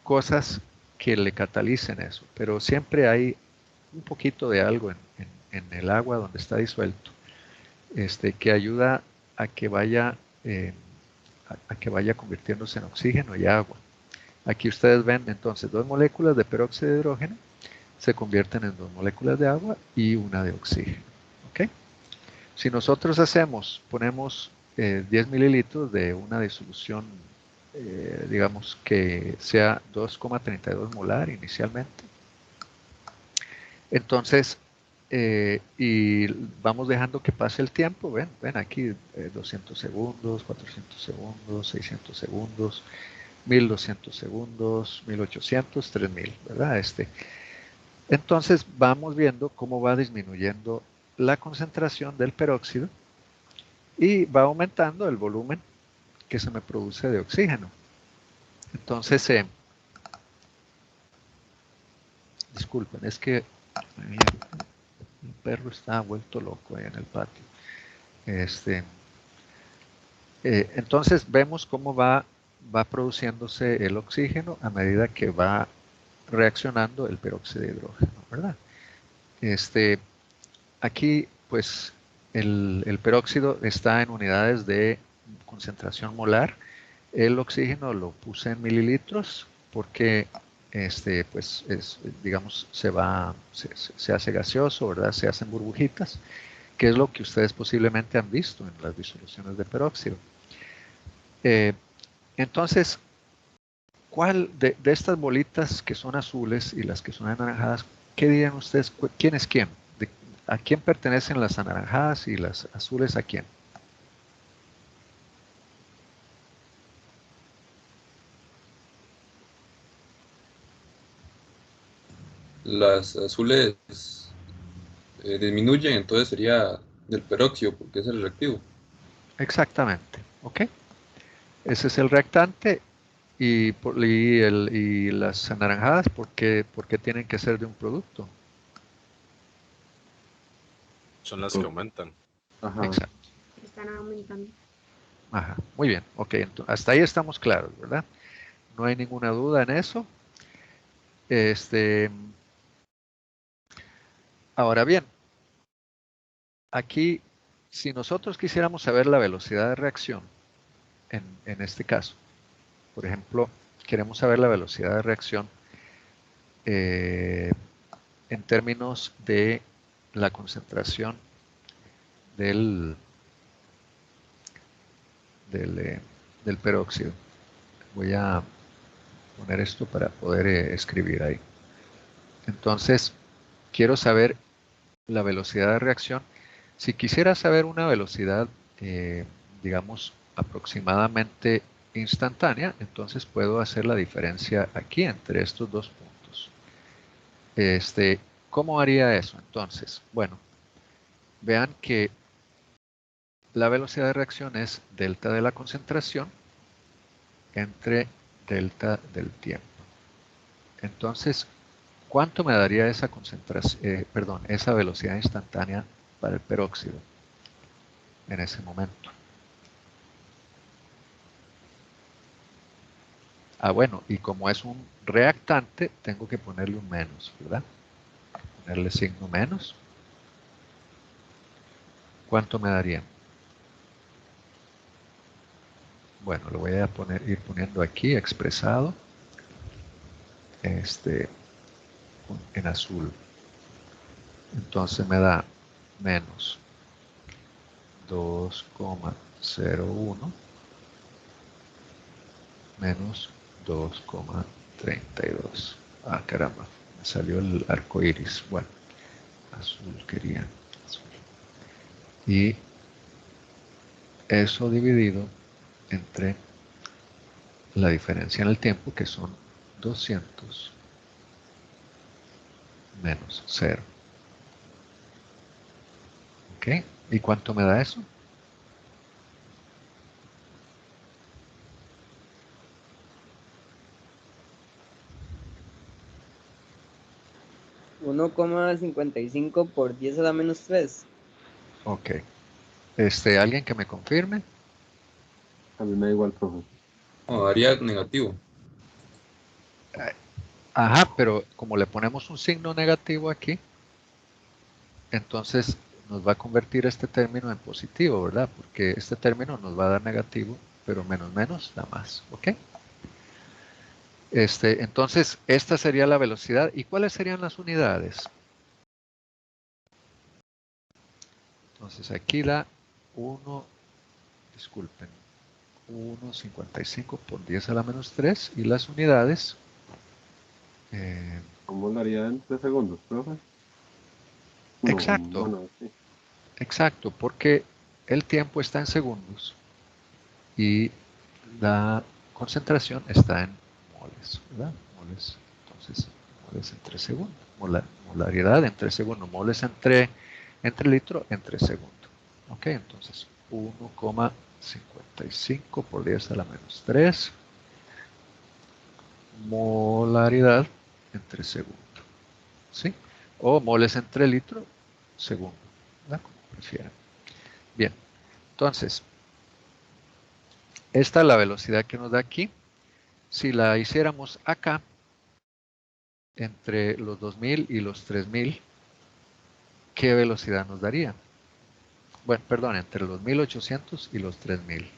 S1: cosas que le catalicen eso, pero siempre hay un poquito de algo en el agua donde está disuelto, que ayuda a que vaya, a que vaya convirtiéndose en oxígeno y agua. Aquí ustedes ven entonces 2 moléculas de peróxido de hidrógeno se convierten en 2 moléculas de agua y una de oxígeno. ¿Ok? Si nosotros ponemos 10 mililitros de una disolución, digamos que sea 2,32 molar inicialmente, entonces, y vamos dejando que pase el tiempo, ven aquí 200 segundos, 400 segundos, 600 segundos, 1200 segundos, 1800, 3000, ¿verdad? Entonces vamos viendo cómo va disminuyendo la concentración del peróxido y va aumentando el volumen que se me produce de oxígeno. Entonces, disculpen, es que mi perro está vuelto loco ahí en el patio. Entonces vemos cómo va produciéndose el oxígeno a medida que va reaccionando el peróxido de hidrógeno, ¿verdad? Aquí, pues, el peróxido está en unidades de concentración molar. El oxígeno lo puse en mililitros porque, pues, digamos, se hace gaseoso, ¿verdad? Se hacen burbujitas, que es lo que ustedes posiblemente han visto en las disoluciones de peróxido. Entonces, ¿cuál de estas bolitas que son azules y las que son anaranjadas, qué dirían ustedes? ¿Quién es quién? ¿A quién pertenecen las anaranjadas y las azules a quién?
S4: Las azules disminuyen, entonces sería del peróxido porque es el reactivo.
S1: Exactamente, ¿ok? Ese es el reactante y las anaranjadas, ¿por qué tienen que ser de un producto?
S3: Son las que aumentan.
S2: Ajá.
S1: Exacto.
S6: Están aumentando.
S1: Ajá, muy bien, ok, hasta ahí estamos claros, ¿verdad? No hay ninguna duda en eso. Ahora bien, aquí, si nosotros quisiéramos saber la velocidad de reacción, en este caso, por ejemplo, queremos saber la velocidad de reacción en términos de la concentración del, del peróxido. Voy a poner esto para poder escribir ahí. Entonces, quiero saber la velocidad de reacción. Si quisiera saber una velocidad, digamos, aproximadamente instantánea, entonces puedo hacer la diferencia aquí entre estos dos puntos. ¿Cómo haría eso? Entonces, bueno, vean que la velocidad de reacción es delta de la concentración entre delta del tiempo. Entonces, ¿cuánto me daría esa concentración, esa velocidad instantánea para el peróxido en ese momento? Ah, bueno, y como es un reactante, tengo que ponerle un menos, ¿verdad? Ponerle signo menos. ¿Cuánto me daría? Bueno, lo voy a ir poniendo aquí, expresado, en azul. Entonces me da menos 2,01 menos 2,32. Ah, caramba, me salió el arco iris. Bueno, azul quería. Azul. Y eso dividido entre la diferencia en el tiempo, que son 200 menos 0. ¿Ok? ¿Y cuánto me da eso?
S5: $1,55 por 10 a la menos 3.
S1: Ok. ¿Alguien que me confirme?
S2: A mí me da igual, profe.
S4: O daría negativo.
S1: Ajá, pero como le ponemos un signo negativo aquí, entonces nos va a convertir este término en positivo, ¿verdad? Porque este término nos va a dar negativo, pero menos menos da más, ¿ok? Entonces, esta sería la velocidad. ¿Y cuáles serían las unidades? Entonces, aquí da 1, disculpen, 1,55 por 10 a la menos 3. Y las unidades,
S2: ¿Cómo lo haría en 3 segundos, profe? No,
S1: exacto,
S2: bueno, sí.
S1: exacto, porque el tiempo está en segundos y la concentración está en moles, ¿verdad? Moles, entonces, moles en 3 segundos. Molaridad en 3 segundos. Moles entre litro en 3 segundos. Ok, entonces 1,55 por 10 a la menos 3. Molaridad en 3 segundos. ¿Sí? O moles entre litro, segundo. ¿Verdad? Como prefieran. Bien, entonces, esta es la velocidad que nos da aquí. Si la hiciéramos acá, entre los 2000 y los 3000, ¿qué velocidad nos daría? Bueno, perdón, entre los 1800 y los 3000.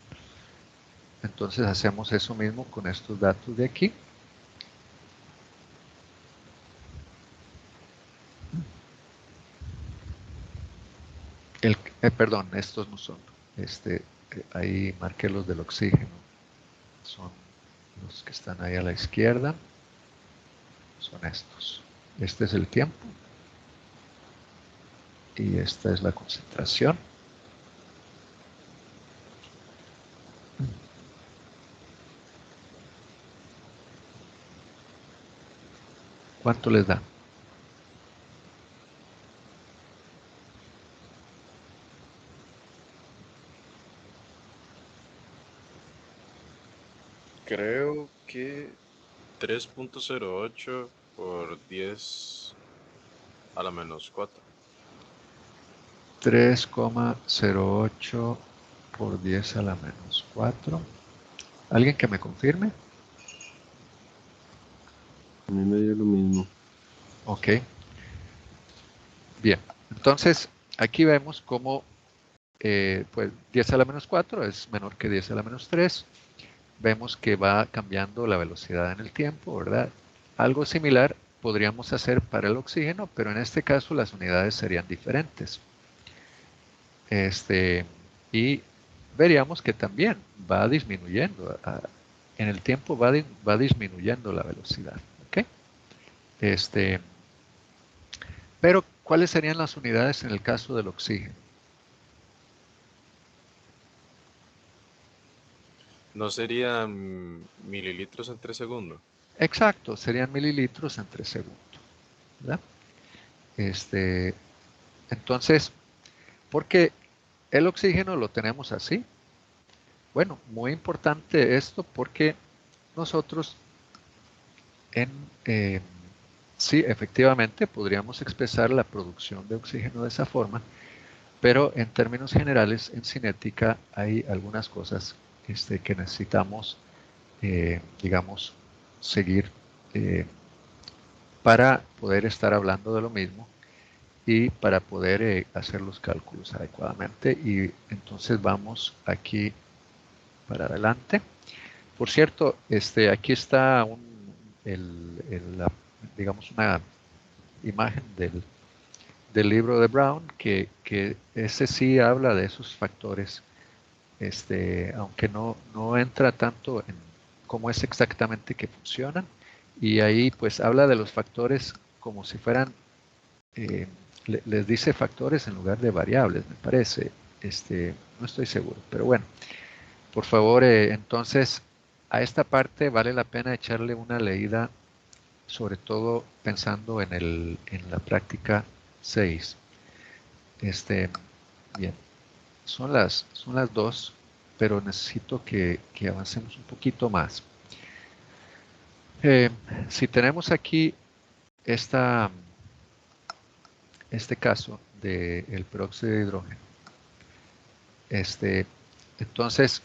S1: Entonces hacemos eso mismo con estos datos de aquí. Perdón, estos no son. Ahí marqué los del oxígeno. Son los que están ahí a la izquierda. Son estos. Este es el tiempo. Y esta es la concentración. ¿Cuánto les da?
S3: Creo que 3,08 por 10 a la menos 4.
S1: 3,08 por 10 a la menos 4. ¿Alguien que me confirme?
S2: A mí me dio lo mismo.
S1: Ok. Bien. Entonces, aquí vemos cómo pues 10 a la menos 4 es menor que 10 a la menos 3. Vemos que va cambiando la velocidad en el tiempo, ¿verdad? Algo similar podríamos hacer para el oxígeno, pero en este caso las unidades serían diferentes. Y veríamos que también va disminuyendo. En el tiempo va disminuyendo la velocidad. ¿Ok? Pero, ¿cuáles serían las unidades en el caso del oxígeno?
S3: ¿No serían mililitros en 3 segundos?
S1: Exacto, serían mililitros en 3 segundos. ¿Verdad? Entonces, ¿por qué el oxígeno lo tenemos así? Bueno, muy importante esto porque nosotros sí, efectivamente, podríamos expresar la producción de oxígeno de esa forma, pero en términos generales, en cinética hay algunas cosas que necesitamos, digamos, seguir para poder estar hablando de lo mismo y para poder hacer los cálculos adecuadamente. Y entonces vamos aquí para adelante. Por cierto, aquí está digamos, una imagen del libro de Brown, que ese sí habla de esos factores, aunque no entra tanto cómo es exactamente que funcionan. Y ahí pues habla de los factores como si fueran, les dice factores en lugar de variables, me parece. No estoy seguro, pero bueno, por favor, entonces a esta parte vale la pena echarle una leída, sobre todo pensando en la práctica 6. Bien, son las 2, pero necesito que avancemos un poquito más. Si tenemos aquí este caso del peróxido de hidrógeno, entonces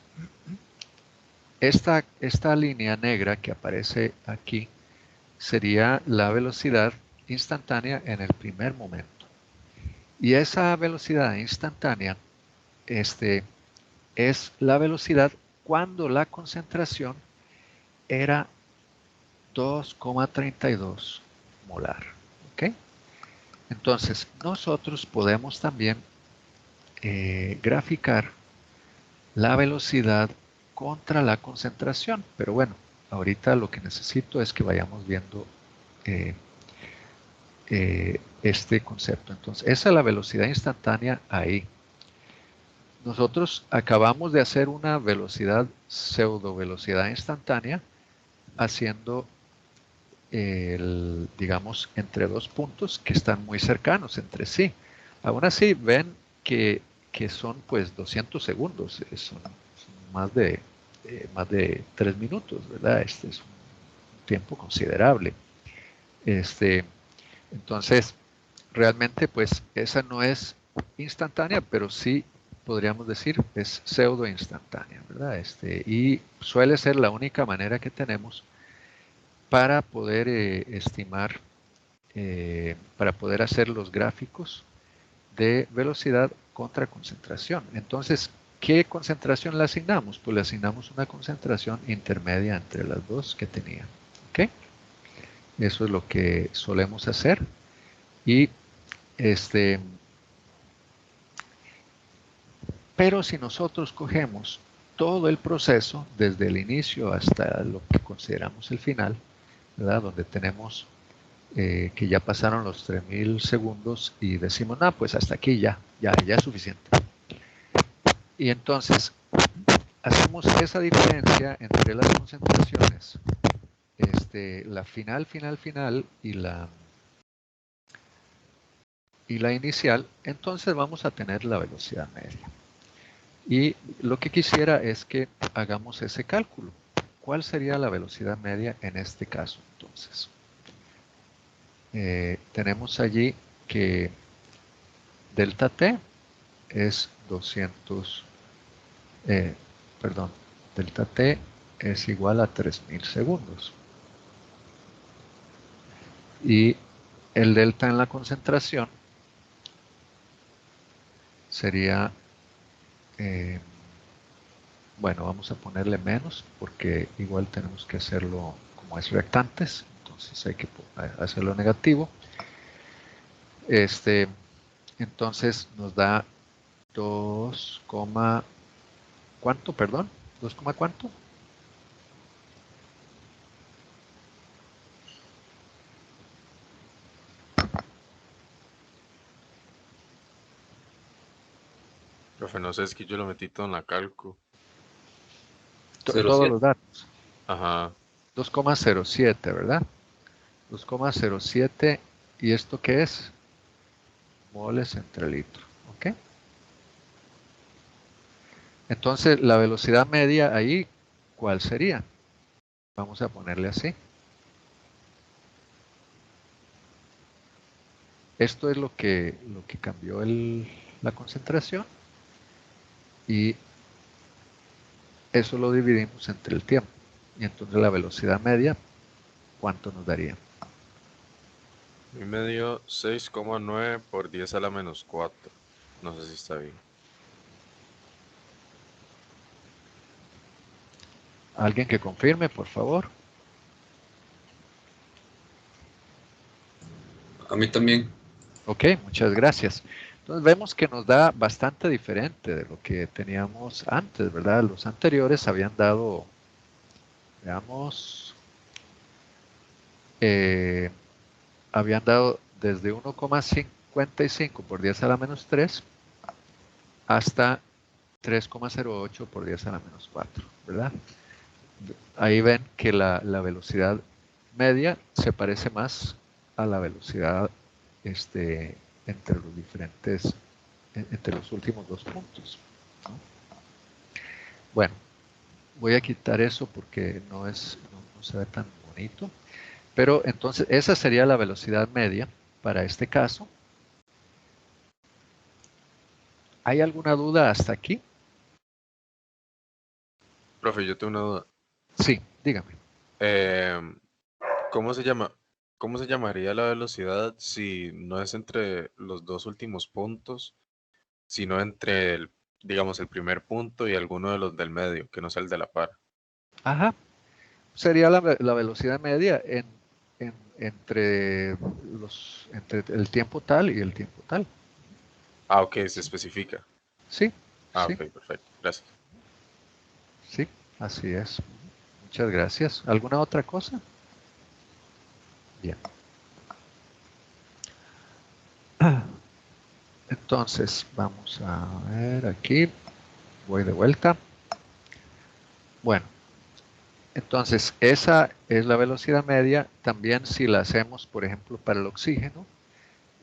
S1: esta línea negra que aparece aquí sería la velocidad instantánea en el primer momento. Y esa velocidad instantánea es la velocidad cuando la concentración era 2,32 molar. ¿Ok? Entonces, nosotros podemos también graficar la velocidad contra la concentración. Pero bueno, ahorita lo que necesito es que vayamos viendo este concepto. Entonces, esa es la velocidad instantánea ahí. Nosotros acabamos de hacer una pseudo velocidad instantánea haciendo digamos, entre dos puntos que están muy cercanos entre sí. Aún así, ven que son pues 200 segundos, son más de 3 minutos, ¿verdad? Este es un tiempo considerable. Entonces, realmente pues esa no es instantánea, pero sí podríamos decir es pseudo instantánea, ¿verdad? Y suele ser la única manera que tenemos para poder estimar, para poder hacer los gráficos de velocidad contra concentración. Entonces, ¿qué concentración le asignamos? Pues le asignamos una concentración intermedia entre las dos que tenía. ¿Ok? Eso es lo que solemos hacer. Y pero si nosotros cogemos todo el proceso, desde el inicio hasta lo que consideramos el final, ¿verdad? Donde tenemos que ya pasaron los 3000 segundos y decimos, no, pues hasta aquí ya es suficiente. Y entonces hacemos esa diferencia entre las concentraciones, la final y la inicial, entonces vamos a tener la velocidad media. Y lo que quisiera es que hagamos ese cálculo. ¿Cuál sería la velocidad media en este caso entonces? Tenemos allí que delta t es 200, perdón, delta t es igual a 3000 segundos. Y el delta en la concentración sería, bueno, vamos a ponerle menos porque igual tenemos que hacerlo como es reactantes, entonces hay que hacerlo negativo. Entonces nos da 2, ¿cuánto? Perdón, 2, ¿cuánto?
S3: Profe, no sé, es que yo lo metí todo en la calco.
S1: Todos los datos.
S3: Ajá.
S1: 2,07, ¿verdad? 2,07. ¿Y esto qué es? Moles entre litro. ¿Ok? Entonces, la velocidad media ahí, ¿cuál sería? Vamos a ponerle así. Esto es lo que cambió la concentración. Y eso lo dividimos entre el tiempo. Y entonces la velocidad media, ¿cuánto nos daría?
S3: Y me dio 6,9 por 10 a la menos 4. No sé si está bien.
S1: ¿Alguien que confirme, por favor?
S4: A mí también.
S1: Ok, muchas gracias. Entonces vemos que nos da bastante diferente de lo que teníamos antes, ¿verdad? Los anteriores habían dado Veamos. Habían dado desde 1,55 por 10 a la menos 3 hasta 3,08 por 10 a la menos 4, ¿verdad? Ahí ven que la velocidad media se parece más a la velocidad entre los diferentes, entre los últimos dos puntos, ¿no? Bueno, voy a quitar eso porque no se ve tan bonito. Pero entonces esa sería la velocidad media para este caso. ¿Hay alguna duda hasta aquí?
S3: Profe, yo tengo una duda.
S1: Sí, dígame.
S3: Em, ¿Cómo se llama? ¿Cómo se llamaría la velocidad si no es entre los dos últimos puntos, sino entre digamos, el primer punto y alguno de los del medio, que no sea el de la par?
S1: Ajá. Sería la velocidad media entre entre el tiempo tal y el tiempo tal.
S3: Ah, ok, se especifica.
S1: Sí,
S3: Ah,
S1: sí,
S3: ok, perfecto. Gracias.
S1: sí, así es. Muchas gracias. ¿Alguna otra cosa? Bien. Entonces, vamos a ver aquí. Voy de vuelta. Bueno, entonces esa es la velocidad media. También si la hacemos, por ejemplo, para el oxígeno,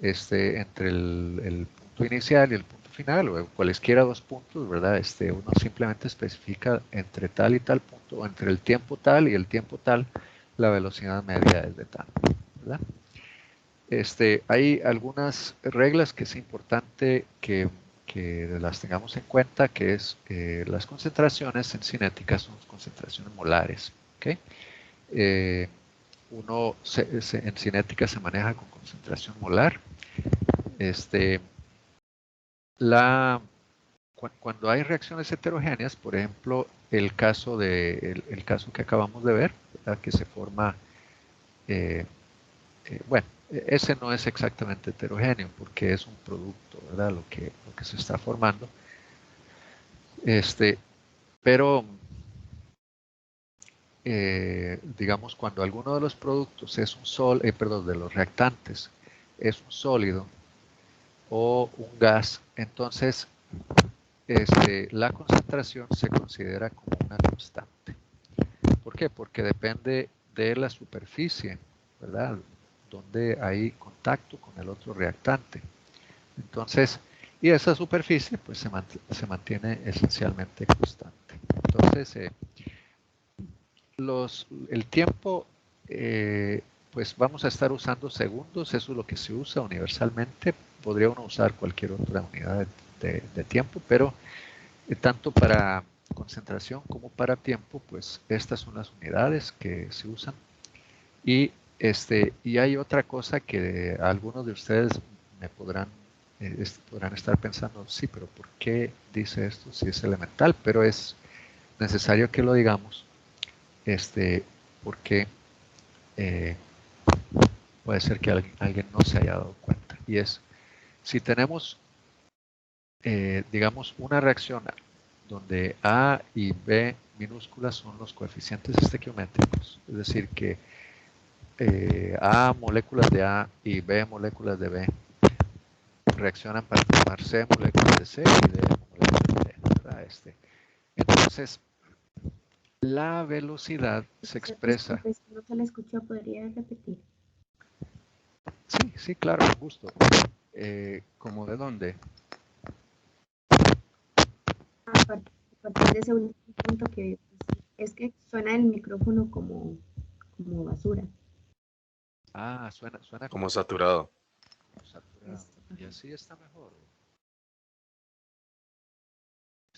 S1: entre el punto inicial y el punto final, o cualesquiera dos puntos, ¿verdad? Uno simplemente especifica entre tal y tal punto, o entre el tiempo tal y el tiempo tal, la velocidad media es de tal, ¿verdad? Hay algunas reglas que es importante que las tengamos en cuenta, que es las concentraciones en cinética son concentraciones molares, ¿ok? Eh, uno en cinética se maneja con concentración molar. Este, cuando hay reacciones heterogéneas, por ejemplo, el caso que acabamos de ver, ¿verdad? Que se forma, eh, bueno, ese no es exactamente heterogéneo porque es un producto, ¿verdad? Lo que se está formando. Pero, digamos, cuando alguno de los productos es un perdón, de los reactantes es un sólido o un gas, entonces la concentración se considera como una constante. ¿Por qué? Porque depende de la superficie, ¿verdad? Donde hay contacto con el otro reactante. Entonces, y esa superficie pues se mantiene esencialmente constante. Entonces, el tiempo, pues vamos a estar usando segundos, eso es lo que se usa universalmente. Podría uno usar cualquier otra unidad de tiempo, pero tanto para concentración como para tiempo, pues estas son las unidades que se usan. Y, y hay otra cosa que algunos de ustedes me podrán estar pensando, sí, pero ¿por qué dice esto si es elemental? Pero es necesario que lo digamos, porque eh, puede ser que alguien no se haya dado cuenta. Y es, si tenemos, digamos, una reacción donde A y B minúsculas son los coeficientes estequiométricos, es decir, que A moléculas de A y B moléculas de B reaccionan para formar C moléculas de C y D moléculas de D, ¿verdad? Entonces, la velocidad se expresa.
S6: Disculpe, si no se le escuchó, ¿podría repetir?
S1: Sí, sí, claro, con gusto. ¿Cómo de dónde?
S6: A partir de ese último punto que pues, es que suena el micrófono como basura.
S1: Ah, suena
S3: Como saturado.
S1: como saturado. Y
S6: Ajá.
S1: así está mejor.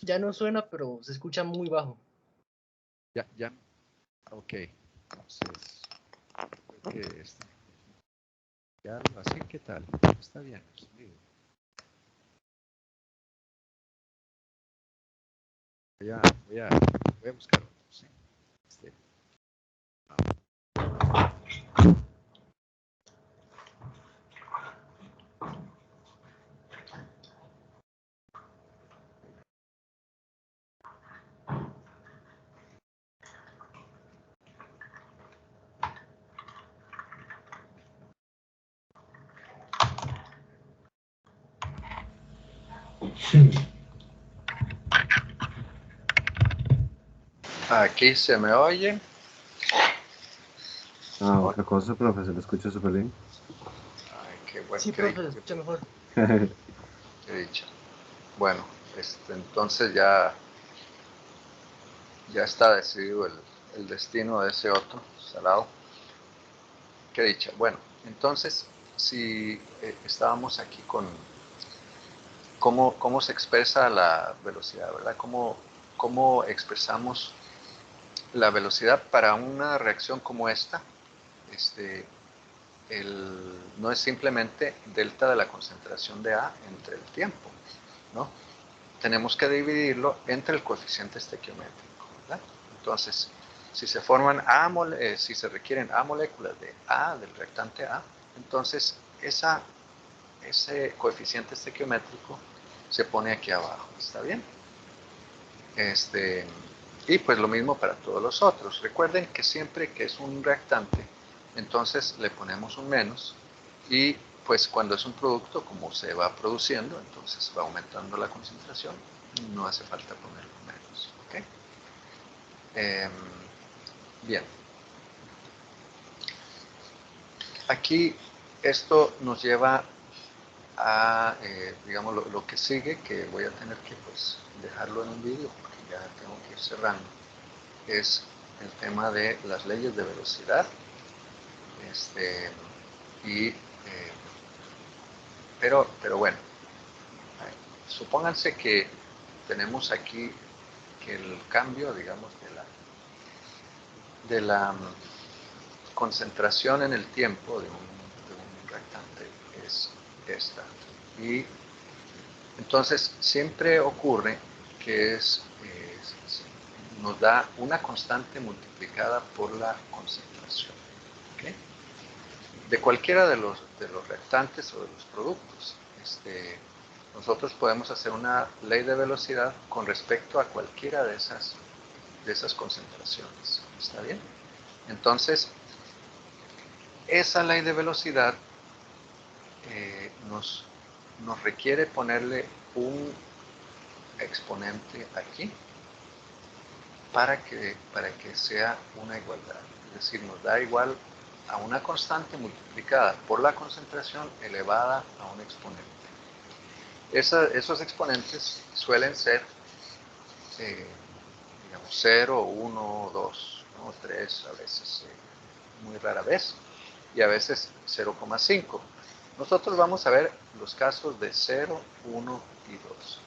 S7: Ya no suena, pero se escucha muy bajo.
S1: Ya, ok. Entonces, creo que ya algo así, ¿qué tal? Está bien. Sí. Voy a, voy a buscar otro, sí. Este, Aquí se me oye.
S2: Ah, otra cosa, profe, se lo escucha súper bien.
S1: Ay, qué bueno.
S7: Sí, profe, se escucha mejor.
S1: Qué dicha. Bueno, entonces ya está decidido el destino de ese otro salado. Qué dicha. Bueno, entonces, si estábamos aquí con cómo se expresa la velocidad, ¿verdad? ¿Cómo expresamos la velocidad para una reacción como esta? No es simplemente delta de la concentración de A entre el tiempo, ¿no? Tenemos que dividirlo entre el coeficiente estequiométrico, ¿verdad? Entonces, si se requieren A moléculas de A, del reactante A, entonces ese coeficiente estequiométrico se pone aquí abajo, ¿está bien? Y pues lo mismo para todos los otros. Recuerden que siempre que es un reactante, entonces le ponemos un menos y pues cuando es un producto, como se va produciendo, entonces va aumentando la concentración, no hace falta ponerle un menos. ¿Okay? Bien. Aquí esto nos lleva a, digamos, lo que sigue, que voy a tener que pues dejarlo en un vídeo porque ya tengo que ir cerrando, es el tema de las leyes de velocidad. Pero bueno, supónganse que tenemos aquí que el cambio, digamos, de la concentración en el tiempo de un reactante es esta. Y entonces siempre ocurre que nos da una constante multiplicada por la concentración. ¿Okay? De cualquiera de los reactantes o de los productos, nosotros podemos hacer una ley de velocidad con respecto a cualquiera de esas concentraciones. ¿Está bien? Entonces, esa ley de velocidad nos requiere ponerle un exponente aquí para que sea una igualdad. Es decir, nos da igual a una constante multiplicada por la concentración elevada a un exponente. Esos exponentes suelen ser, digamos, 0, 1, 2, ¿no? 3, a veces, muy rara vez, y a veces 0,5. Nosotros vamos a ver los casos de 0, 1 y 2.